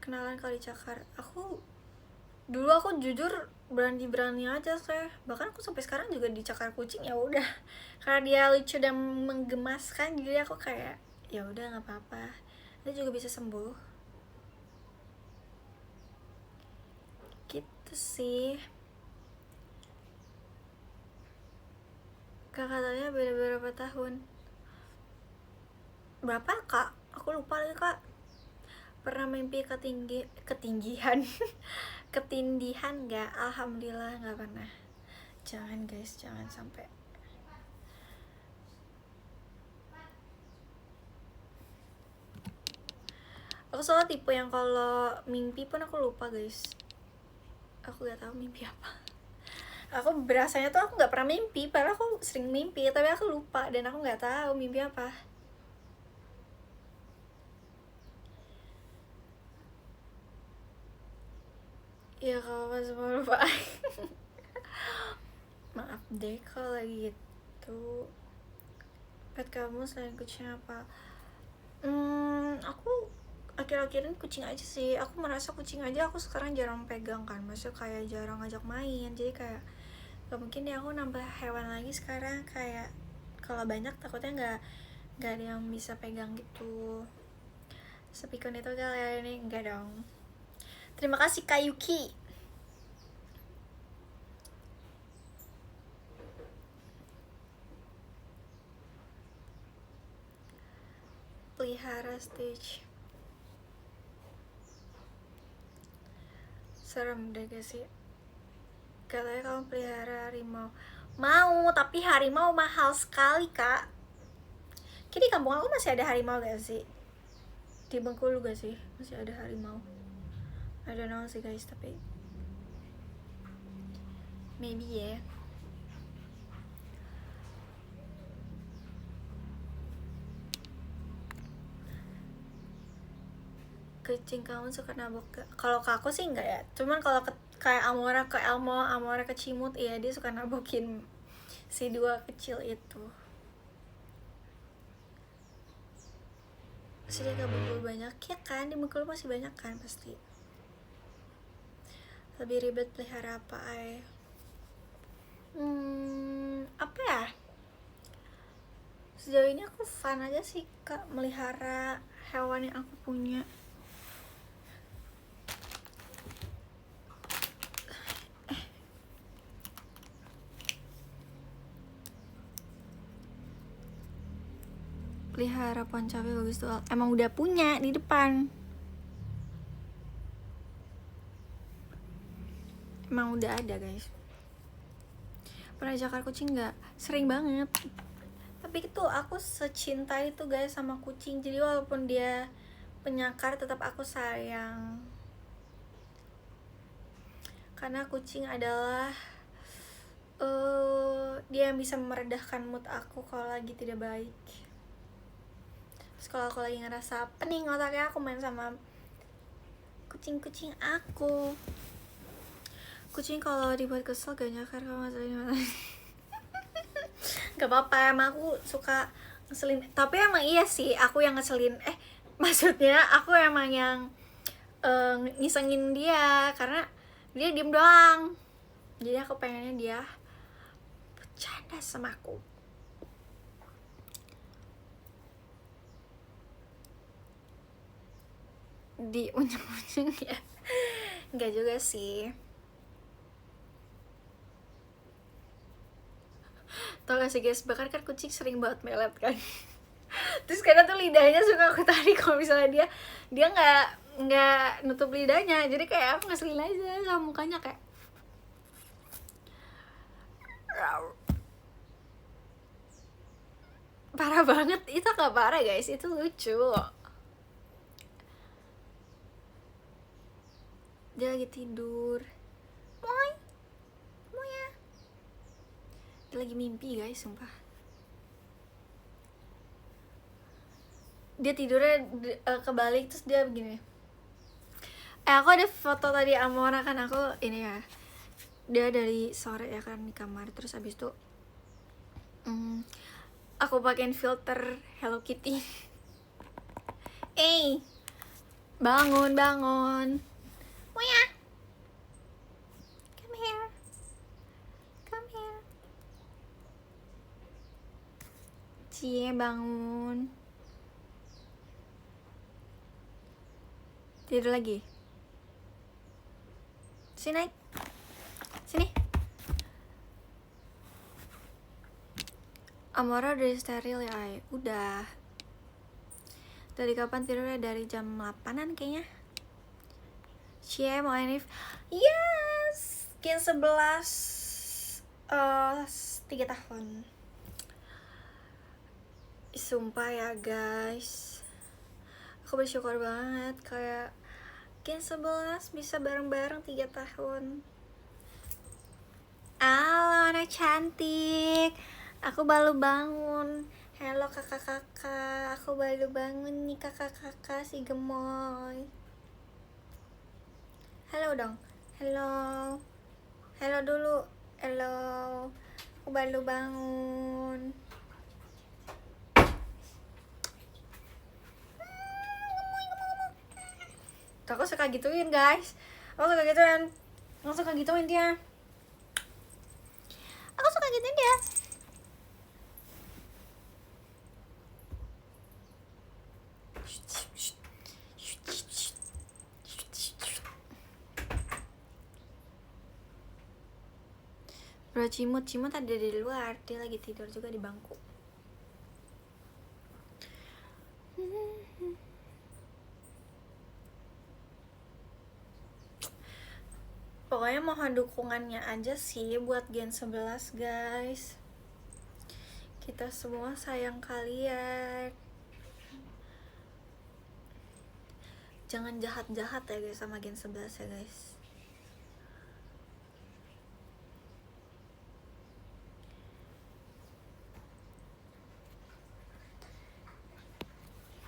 S1: kenalan kalau dicakar. Aku Dulu aku jujur berani aja saya, bahkan aku sampai sekarang juga dicakar kucing ya udah, karena dia lucu dan menggemaskan jadi aku kayak ya udah nggak apa-apa, dia juga bisa sembuh gitu sih. Katanya beda berapa tahun, berapa kak, aku lupa lagi kak. Pernah mimpi ketinggian ketindihan nggak? Alhamdulillah nggak pernah. Jangan guys, jangan sampai. Aku soalnya tipe yang kalau mimpi pun aku lupa guys, aku gak tahu mimpi apa. Aku berasanya tuh aku nggak pernah mimpi, padahal aku sering mimpi tapi aku lupa dan aku nggak tahu mimpi apa. Ya kalau pas semua lupa. Maaf deh kalau lagi gitu. Pet kamu selain kucing apa? Aku akhir-akhir ini kucing aja sih. Aku merasa kucing aja aku sekarang jarang pegang kan, maksudnya kayak jarang ngajak main, jadi kayak gak mungkin ya aku nambah hewan lagi sekarang. Kayak kalau banyak takutnya nggak ada yang bisa pegang gitu. Sepikun itu kalian ini enggak dong. Terima kasih Kak Yuki. Pelihara Stitch. Serem deh gak sih? Katanya kamu pelihara harimau. Mau, tapi harimau mahal sekali kak. Kini di kampung aku masih ada harimau gak sih? Di Bengkulu gak sih? Masih ada harimau? I don't know sih guys, tapi maybe ya. Kucing kamu suka nabok gak? Kalau ke aku sih enggak ya. Cuman kalau kayak Amora ke Elmo, Amora ke Cimut, iya dia suka nabokin si dua kecil itu. Masih dia gak Bengkulu banyak ya kan? Di Bengkulu masih banyak kan pasti. Lebih ribet pelihara apa ay? Apa ya? Sejauh ini aku fun aja sih kak melihara hewan yang aku punya. Pelihara pohon cabai bagus tuh. Emang udah punya di depan. Emang udah ada guys. Pernah jakar kucing nggak? Sering banget. Tapi itu aku secinta itu guys sama kucing. Jadi walaupun dia penyakar tetap aku sayang. Karena kucing adalah dia yang bisa meredahkan mood aku kalau lagi tidak baik. Terus kalau aku lagi ngerasa pening otaknya, aku main sama kucing-kucing aku. Kucing kalau dibuat kesel gak nyakar kalau masalahnya. Gak apa-apa, emang aku suka ngeselin. Tapi emang iya sih, aku yang ngeselin. Maksudnya aku emang yang ngisengin dia karena dia diem doang. Jadi aku pengennya dia bercanda sama aku. Di ujung-ujung ya. Enggak juga sih. Tau gak sih guys, bahkan kan kucing sering banget melet kan. Terus kadang tuh lidahnya suka aku tarik kalau misalnya dia nggak nutup lidahnya, jadi kayak aku ngeselin aja sama mukanya kayak parah banget. Itu gak parah guys, itu lucu. Dia lagi tidur. Moy ya, dia lagi mimpi guys, sumpah. Dia tidurnya kebalik terus dia begini. Aku ada foto tadi Amora kan, aku ini ya, dia dari sore ya kan di kamar, terus abis itu aku pakein filter Hello Kitty. Bangun Moya. bangun. Tidur lagi. Sini naik. Sini. Amora udah steril ya, Ay? Udah. Dari kapan tidurnya? Dari jam 8-an kayaknya. Cie mau Enif. Yes. Gen 11 3 tahun. Sumpah ya guys, aku bersyukur banget kayak Gen 11 bisa bareng-bareng 3 tahun. Halo anak cantik, aku baru bangun. Halo kakak-kakak, aku baru bangun nih kakak-kakak si gemoy. Halo dong, halo. Halo dulu, halo. Aku baru bangun. Aku suka gituin guys, aku suka gituin dia. Aku suka gituin dia. Bro Cimut ada di luar, dia lagi tidur juga di bangku. Pokoknya mohon dukungannya aja sih buat Gen 11 guys. Kita semua sayang kalian. Jangan jahat-jahat ya guys sama Gen 11 ya guys.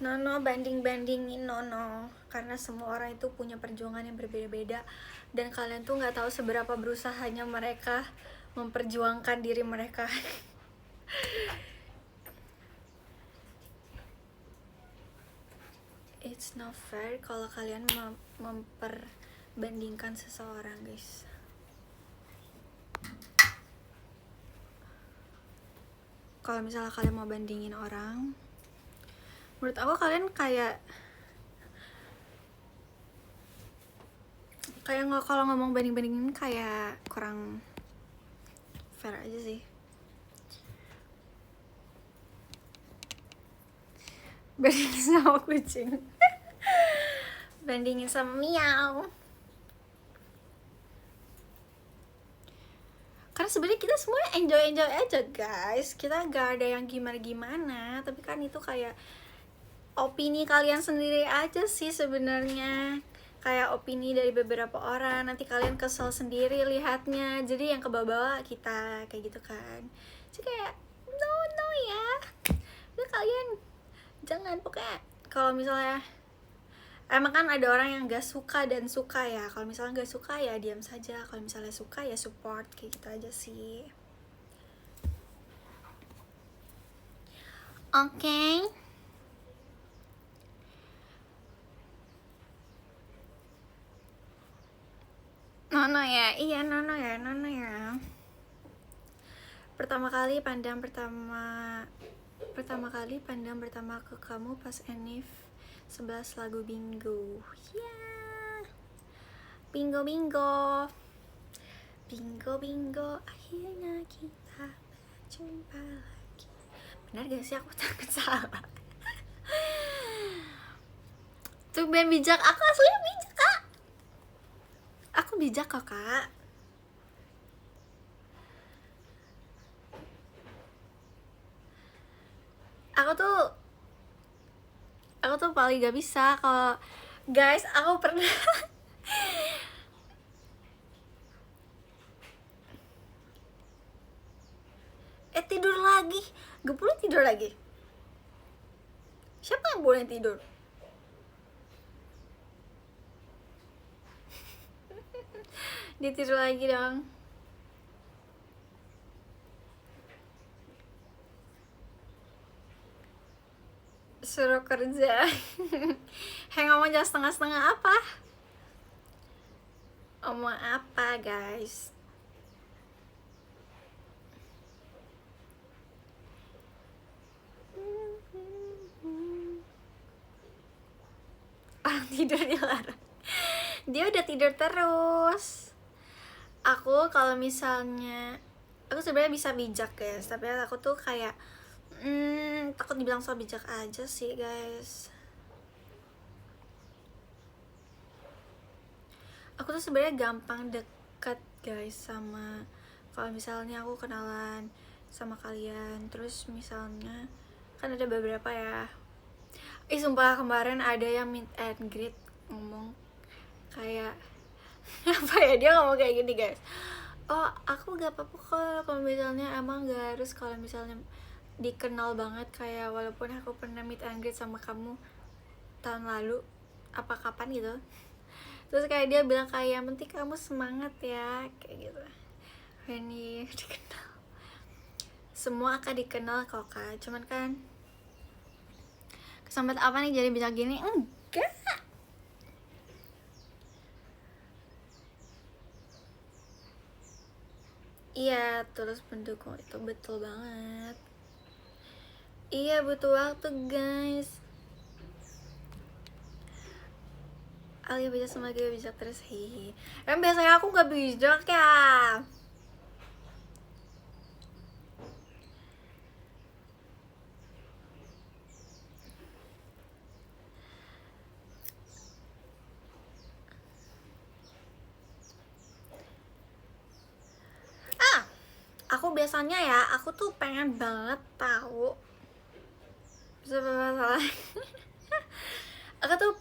S1: Nono banding-bandingin Nono, karena semua orang itu punya perjuangan yang berbeda-beda dan kalian tuh nggak tahu seberapa berusahanya mereka memperjuangkan diri mereka. It's not fair kalau kalian memperbandingkan seseorang guys. Kalau misalnya kalian mau bandingin orang, menurut aku kalian kayak nggak, kalau ngomong banding-bandingin kayak kurang fair aja sih. Bandingin sama kucing. Bandingin sama miau. Karena sebenarnya kita semua enjoy aja guys, kita nggak ada yang gimana, tapi kan itu kayak opini kalian sendiri aja sih sebenarnya, kayak opini dari beberapa orang, nanti kalian kesel sendiri lihatnya, jadi yang kebawa-bawa kita kayak gitu kan. Jadi kayak no ya, udah kalian jangan, pokoknya kalau misalnya emang kan ada orang yang gak suka dan suka ya. Kalau misalnya gak suka ya diam saja, kalau misalnya suka ya support, kayak gitu aja sih. Oke. Nono ya, iya Nono ya. Pertama kali pandang pertama ke kamu pas Enif 11 lagu bingo. Yeah. Bingo, akhirnya kita berjumpa lagi. Benar gak sih, aku takut salah. Tuh ben bijak, aku aslinya bijak kak. Aku bijak kok kak. Aku tuh paling gak bisa kalau guys, aku pernah tidur lagi. Gak boleh tidur lagi. Siapa yang boleh tidur? Dia tidur lagi dong. Suruh kerja. Ngomong jangan setengah-setengah apa? Omong apa guys? orang tidur dilarang. Dia udah tidur terus. Aku kalau misalnya, aku sebenarnya bisa bijak guys, tapi aku tuh kayak takut dibilang so bijak aja sih guys. Aku tuh sebenarnya gampang deket guys sama, kalau misalnya aku kenalan sama kalian, terus misalnya kan ada beberapa ya, sumpah kemarin ada yang meet and greet ngomong kayak apa ya, dia ngomong kayak gini guys, oh aku gak apa-apa kok kalau misalnya emang gak harus kalau misalnya dikenal banget, kayak walaupun aku pernah meet and greet sama kamu tahun lalu apa kapan gitu. Terus kayak dia bilang kayak yang penting kamu semangat ya, kayak gitu. Ini dikenal, semua akan dikenal kok kak, cuman kan kesambat apa nih jadi bisa gini, enggak. Iya, terus pendukung itu betul banget. Iya, butuh waktu guys. Alia bijak sama gue bijak terus, hihi. Kan biasanya aku gak bijak ya. Aku biasanya ya, aku tuh pengen banget tahu masalah. Aku tuh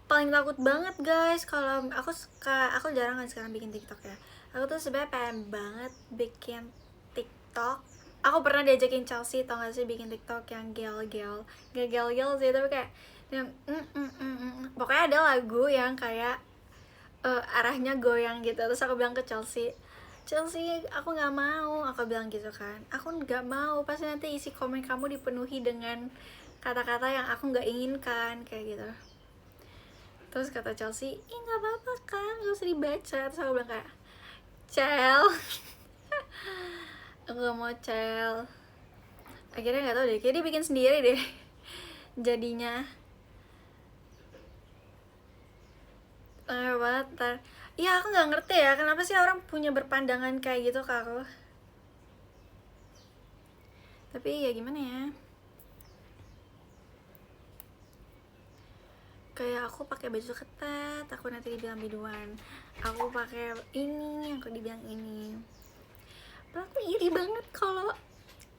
S1: paling takut banget guys kalau aku jarang kan sekarang bikin TikTok ya. Aku tuh sebenarnya pengen banget bikin TikTok. Aku pernah diajakin Chelsea, tau gak sih, bikin TikTok yang gel-gel, gak gel-gel sih, tapi kayak yang pokoknya ada lagu yang kayak arahnya goyang gitu. Terus aku bilang ke Chelsea, aku nggak mau, aku bilang gitu kan, aku nggak mau, pasti nanti isi komen kamu dipenuhi dengan kata-kata yang aku nggak inginkan, kayak gitu. Terus kata Chelsea, ih nggak apa-apa kan, nggak usah dibaca. Terus aku bilang kayak, Cel, aku nggak mau Cel. Akhirnya nggak tahu deh, kayak dia bikin sendiri deh jadinya. Banget. Iya, aku nggak ngerti ya kenapa sih orang punya berpandangan kayak gitu ke aku. Tapi ya gimana ya, kayak aku pakai baju ketat, aku nanti dibilang biduan. Aku pakai ini, aku dibilang ini. Padahal aku iri banget kalau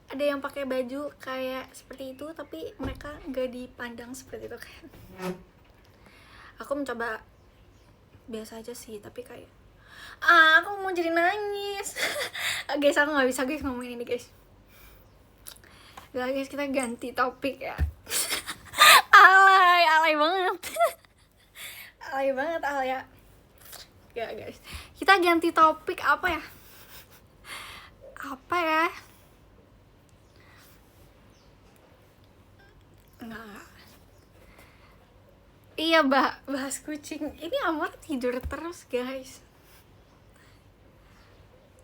S1: ada yang pakai baju kayak seperti itu tapi mereka nggak dipandang seperti itu kan. Aku mencoba biasa aja sih, tapi kayak aku mau jadi nangis. Guys, aku nggak bisa guys ngomongin ini guys. Guys, kita ganti topik ya. alay banget. Alay banget Alia. Ya guys, kita ganti topik apa ya? Apa ya? Enggak. Iya, bahas kucing. Ini Amor tidur terus guys.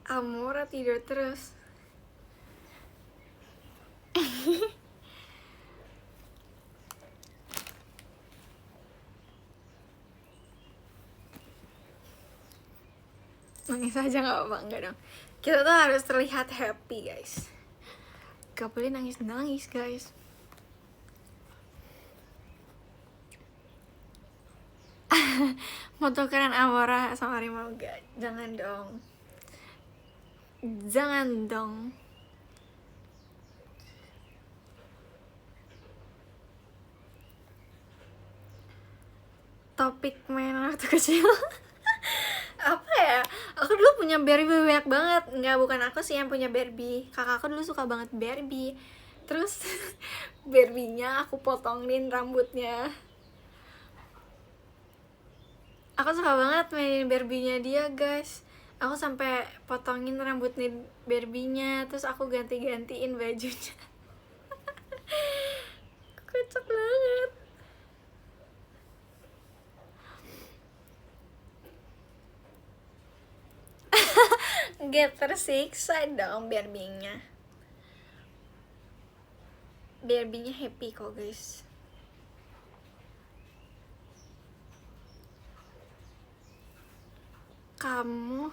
S1: Amor tidur terus. Nangis aja nggak apa-apa, enggak dong. Kita tuh harus terlihat happy guys. Gak boleh nangis guys. Mau tukeran Amora sama harimau gak? Jangan dong. Jangan dong. Topik main waktu kecil. Apa ya, aku dulu punya Barbie banyak banget. Nggak, bukan aku sih yang punya Barbie, kakakku dulu suka banget Barbie. Terus Barbie-nya aku potongin rambutnya. Aku suka banget mainin Barbie-nya dia guys. Aku sampai potongin rambutnya Barbie-nya, terus aku ganti-gantiin bajunya. Kocak banget. Gak tersiksa dong Barbie-nya. Barbie-nya happy kok guys. Kamu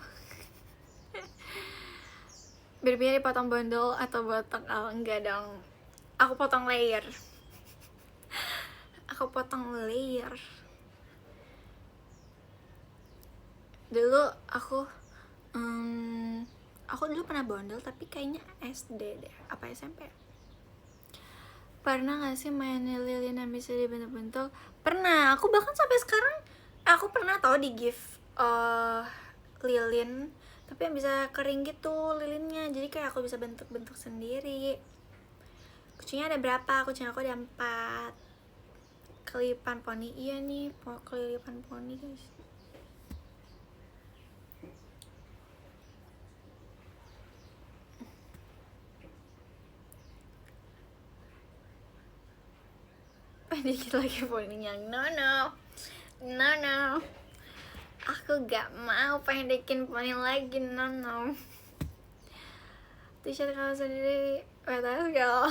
S1: Birbirnya dipotong bondol atau botak? Oh, enggak dong. Aku potong layer. Aku potong layer. Dulu aku dulu pernah bondol tapi kayaknya SD deh, apa SMP. Pernah gak sih main lilin yang bisa dibentuk-bentuk? Pernah. Aku bahkan sampai sekarang aku pernah tau di gift lilin tapi yang bisa kering gitu lilinnya, jadi kayak aku bisa bentuk-bentuk sendiri. Kucingnya ada berapa? Kucing aku ada 4. Kelipan poni, iya nih, kelipan poni guys. Dikit lagi poninya. No, aku gak mau pendekin poni lagi. No. T-shirt kamu sendiri let's go.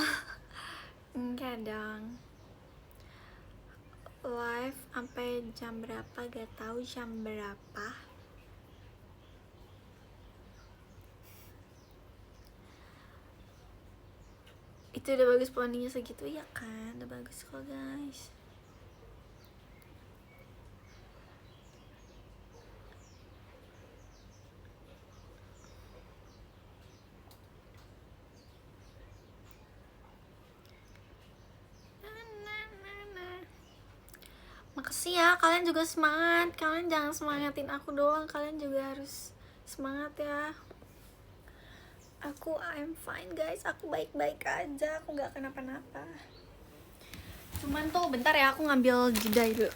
S1: Enggak dong. Live sampai jam berapa? Gak tahu jam berapa. Itu udah bagus poninya segitu ya kan? Udah bagus kok guys. Makasih ya, kalian juga semangat. Kalian jangan semangatin aku doang, kalian juga harus semangat ya. I'm fine guys, aku baik-baik aja, aku gak kenapa-napa. Cuman tuh bentar ya, aku ngambil jeda dulu.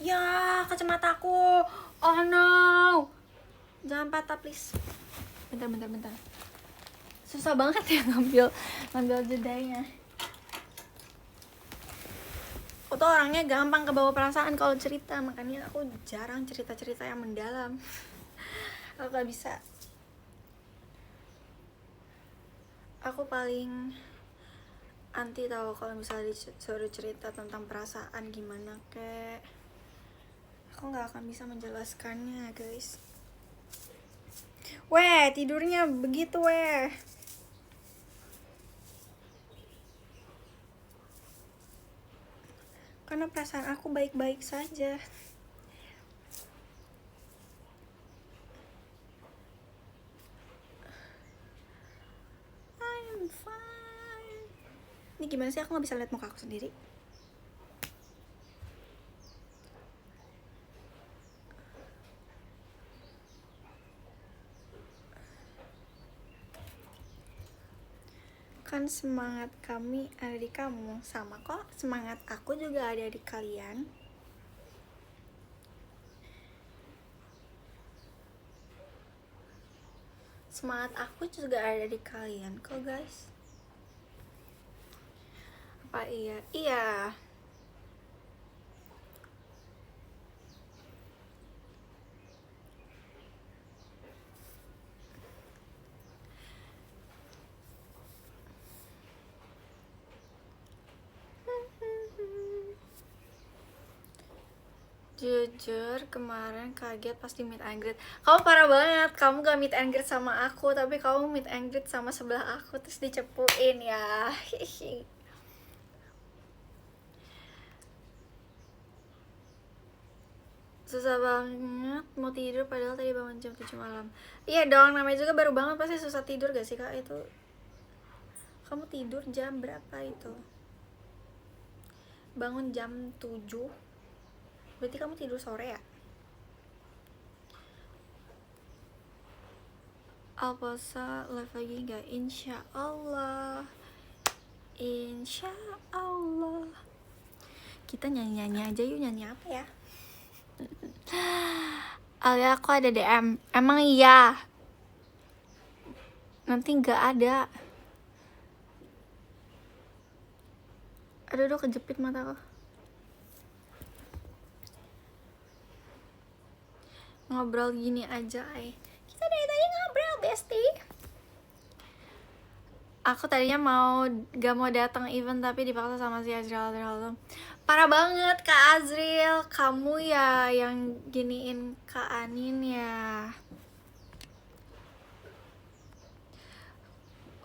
S1: Ya, kacamataku. Oh no. Jangan patah please. Bentar. Susah banget ya ngambil jedanya. Aku tuh orangnya gampang kebawa perasaan kalau cerita, makanya aku jarang cerita-cerita yang mendalam. Aku gak bisa. Aku paling anti tahu kalau misalnya disuruh cerita tentang perasaan gimana kek. Aku gak akan bisa menjelaskannya guys. Weh, tidurnya begitu weh. Karena perasaan aku baik-baik saja. I'm fine. Ini gimana sih aku gak bisa lihat muka aku sendiri? Kan semangat kami ada di kamu. Sama kok, semangat aku juga ada di kalian. Semangat aku juga ada di kalian kok guys. Apa iya? Iya. Jujur kemarin kaget pas di meet and greet. Kamu parah banget, kamu gak meet and greet sama aku, tapi kamu meet and greet sama sebelah aku terus dicepuin ya. Susah banget mau tidur padahal tadi bangun jam 7 malam. Iya dong, namanya juga baru bangun pasti susah tidur gak sih kak? Itu kamu tidur jam berapa itu? Bangun jam 7. Berarti kamu tidur sore ya? Alposa live lagi nggak? Insya Allah. Kita nyanyi aja yuk. Nyanyi apa ya? Alia aku ada DM. Emang iya? Nanti nggak ada. Aduh kejepit mataku. Ngobrol gini aja Kita dari tadi ngobrol bestie. Aku tadinya gak mau datang event tapi dipaksa sama si Azril. Parah banget Kak Azril, kamu ya yang giniin Kak Anin ya.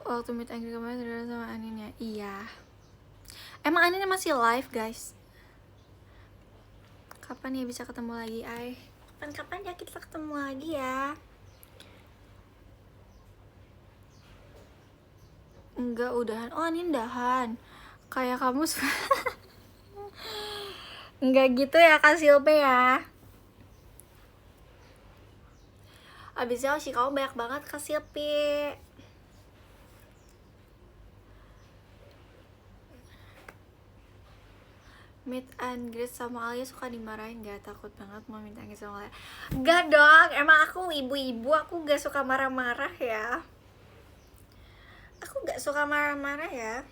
S1: Waktu meet and greet kemarin ternyata sama Anin ya. Iya. Emang Anin masih live guys. Kapan ya bisa ketemu lagi ay? Kapan ya kita ketemu lagi ya? Enggak udahan. Oh Anin udahan. Kayak kamu enggak gitu ya Kak Silpe ya. Abisnya sih kamu banyak banget Kak Silpe. Meet and greet sama Alia suka dimarahin gak? Takut banget mau minta and greet sama Alia. Gak dong, emang aku ibu-ibu, aku gak suka marah-marah ya. Aku gak suka marah-marah ya.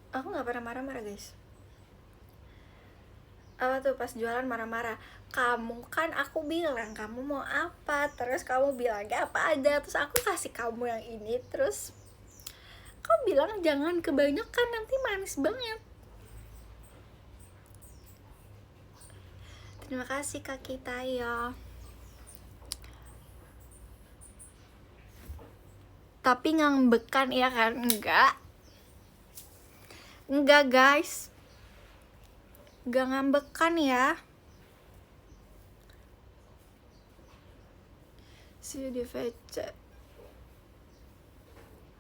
S1: Aku gak pernah marah-marah guys. Apa tuh pas jualan marah-marah? Kamu kan aku bilang kamu mau apa, terus kamu bilang gak apa ada, terus aku kasih kamu yang ini, terus kamu bilang jangan kebanyakan nanti manis banget. Terima kasih Kak kita ya. Tapi ngambekan ya kan? Enggak guys, gak ngambekan ya. See you di VC.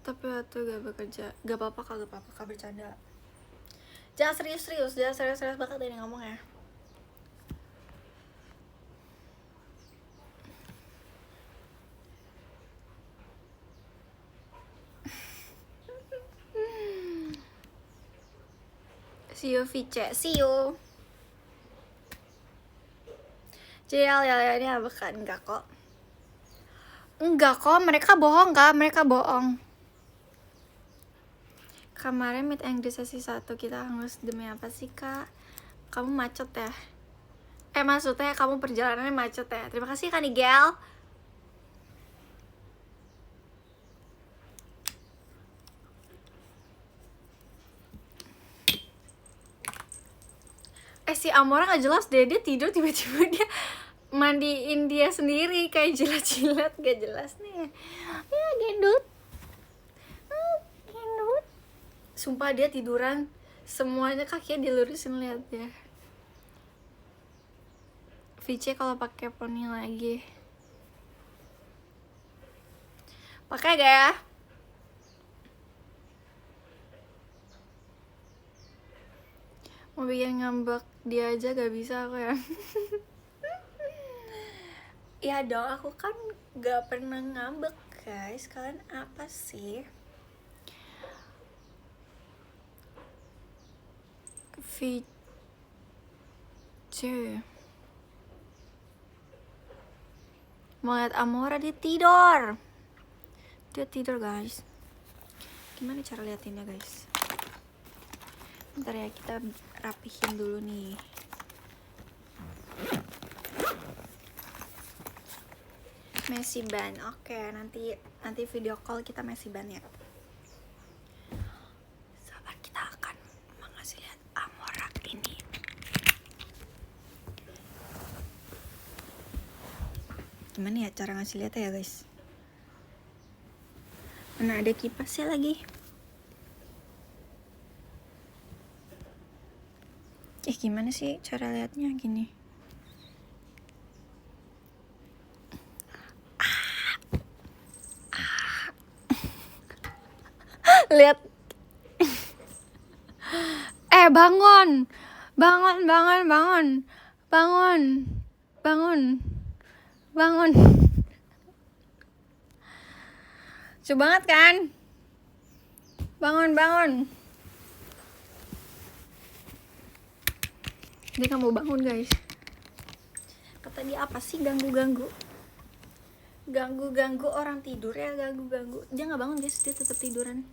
S1: Tapi waktu gak bekerja. Gak apa-apa Kak bercanda. Jangan serius-serius banget ini ngomongnya. See you VC, see you. JL ya ini bukan enggak kok. Enggak kok, mereka bohong Kak, mereka bohong. Kemarin meet and greet sesi 1 kita hangus demi apa sih Kak? Kamu macet ya? Maksudnya kamu perjalanannya macet ya? Terima kasih Kak Nigel. Si Amora gak jelas deh, dia tidur tiba-tiba dia mandiin dia sendiri kayak jilat-jilat, gak jelas nih ya. Gendut. Sumpah dia tiduran semuanya kakinya dilurusin, lihat ya. VC kalau pakai poni lagi pakai gak ya? Mau bikin ngambek dia aja gak bisa aku ya. Ya dong, aku kan gak pernah ngambek guys. Kalian apa sih? VC mau liat Amora, dia tidur guys. Gimana cara liatinnya guys? Bentar ya, kita rapihin dulu nih. Messi ban, oke, nanti video call kita Messi ban ya. Sabar, kita akan mengasih lihat Amora ini. Gimana ya cara ngasih lihat ya guys? Mana ada kipasnya lagi? Gimana sih cara lihatnya gini? Lihat. Bangun. Coba banget kan? Bangun. Dia gak mau bangun guys. Kata dia apa sih ganggu orang tidur ya, ganggu. Dia gak bangun guys, dia tetap tiduran.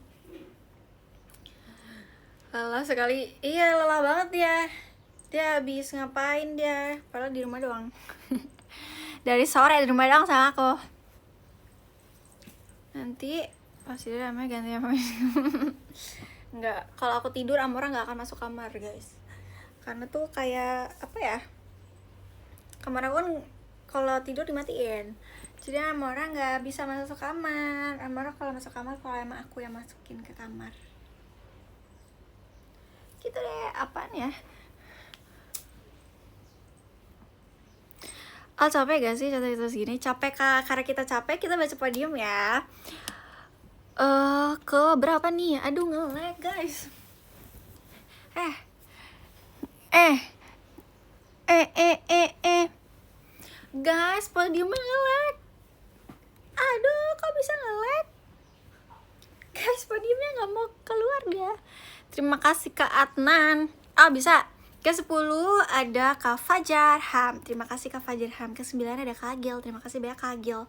S1: Lelah sekali. Iya, lelah banget dia habis ngapain dia, padahal di rumah doang. Dari sore di rumah doang sama aku. Nanti pas tidur Amora ganti sama Enggak, kalau aku tidur Amora nggak akan masuk kamar guys, karena tuh kayak apa ya, kamar aku kan kalau tidur dimatiin, jadi Amora nggak bisa masuk kamar. Amora kalau masuk kamar kalau emang aku yang masukin ke kamar gitu deh. Apaan ya, capek gak sih cerita segini? Capek kak, karena kita capek kita baca podium ya. Ke berapa nih? Aduh nge-lag guys. Guys, podiumnya nge-lag. Aduh, kok bisa nge-lag? Guys, podiumnya nggak mau keluar dia. Terima kasih Kak Adnan. Bisa. Ke-10 ada Kak Fajar Ham. Terima kasih Kak Fajar Ham. Ke-9 ada Kak Agil. Terima kasih banyak Kak Agil.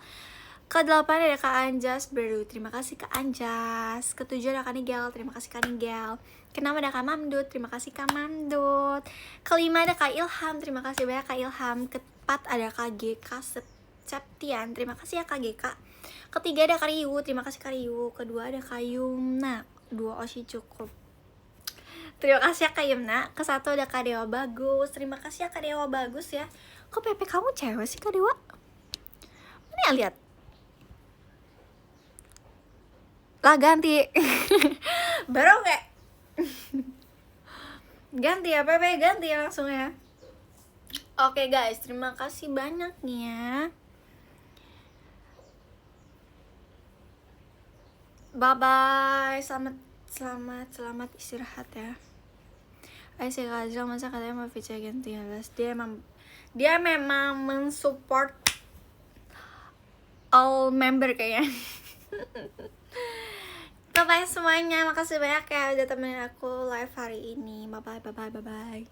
S1: Ke-8 ada Kak Anjas Baru. Terima kasih Kak Anjas. Ke-7 ada Kak Nigel. Terima kasih Kak Nigel. Ke-6 ada Kak Mamdut. Terima kasih Kak Mamdut. Ke-5 ada Kak Ilham. Terima kasih banyak Kak Ilham. Ke-4 ada Kak GK Septian. Terima kasih ya Kak GK. Ke-3 ada Kak Riu. Terima kasih Kak Riu. Ke-2 ada Kak Yumna. 2 Oshi cukup. Terima kasih ya Kak Yumna. Ke-1 ada Kak Dewa Bagus. Terima kasih ya Kak Dewa Bagus ya. Kok PP kamu cewek sih Kak Dewa? Mana ya, lihat. Lah ganti. Baru kayak ganti ya PP, ganti ya langsung ya. Oke guys, terima kasih banyak nih ya. Bye bye. Selamat istirahat ya. Aisyah Kajal masa katanya mau feature ganti les. Dia memang mensupport all member kayaknya. Bye bye semuanya, makasih banyak ya udah temenin aku live hari ini. Bye bye.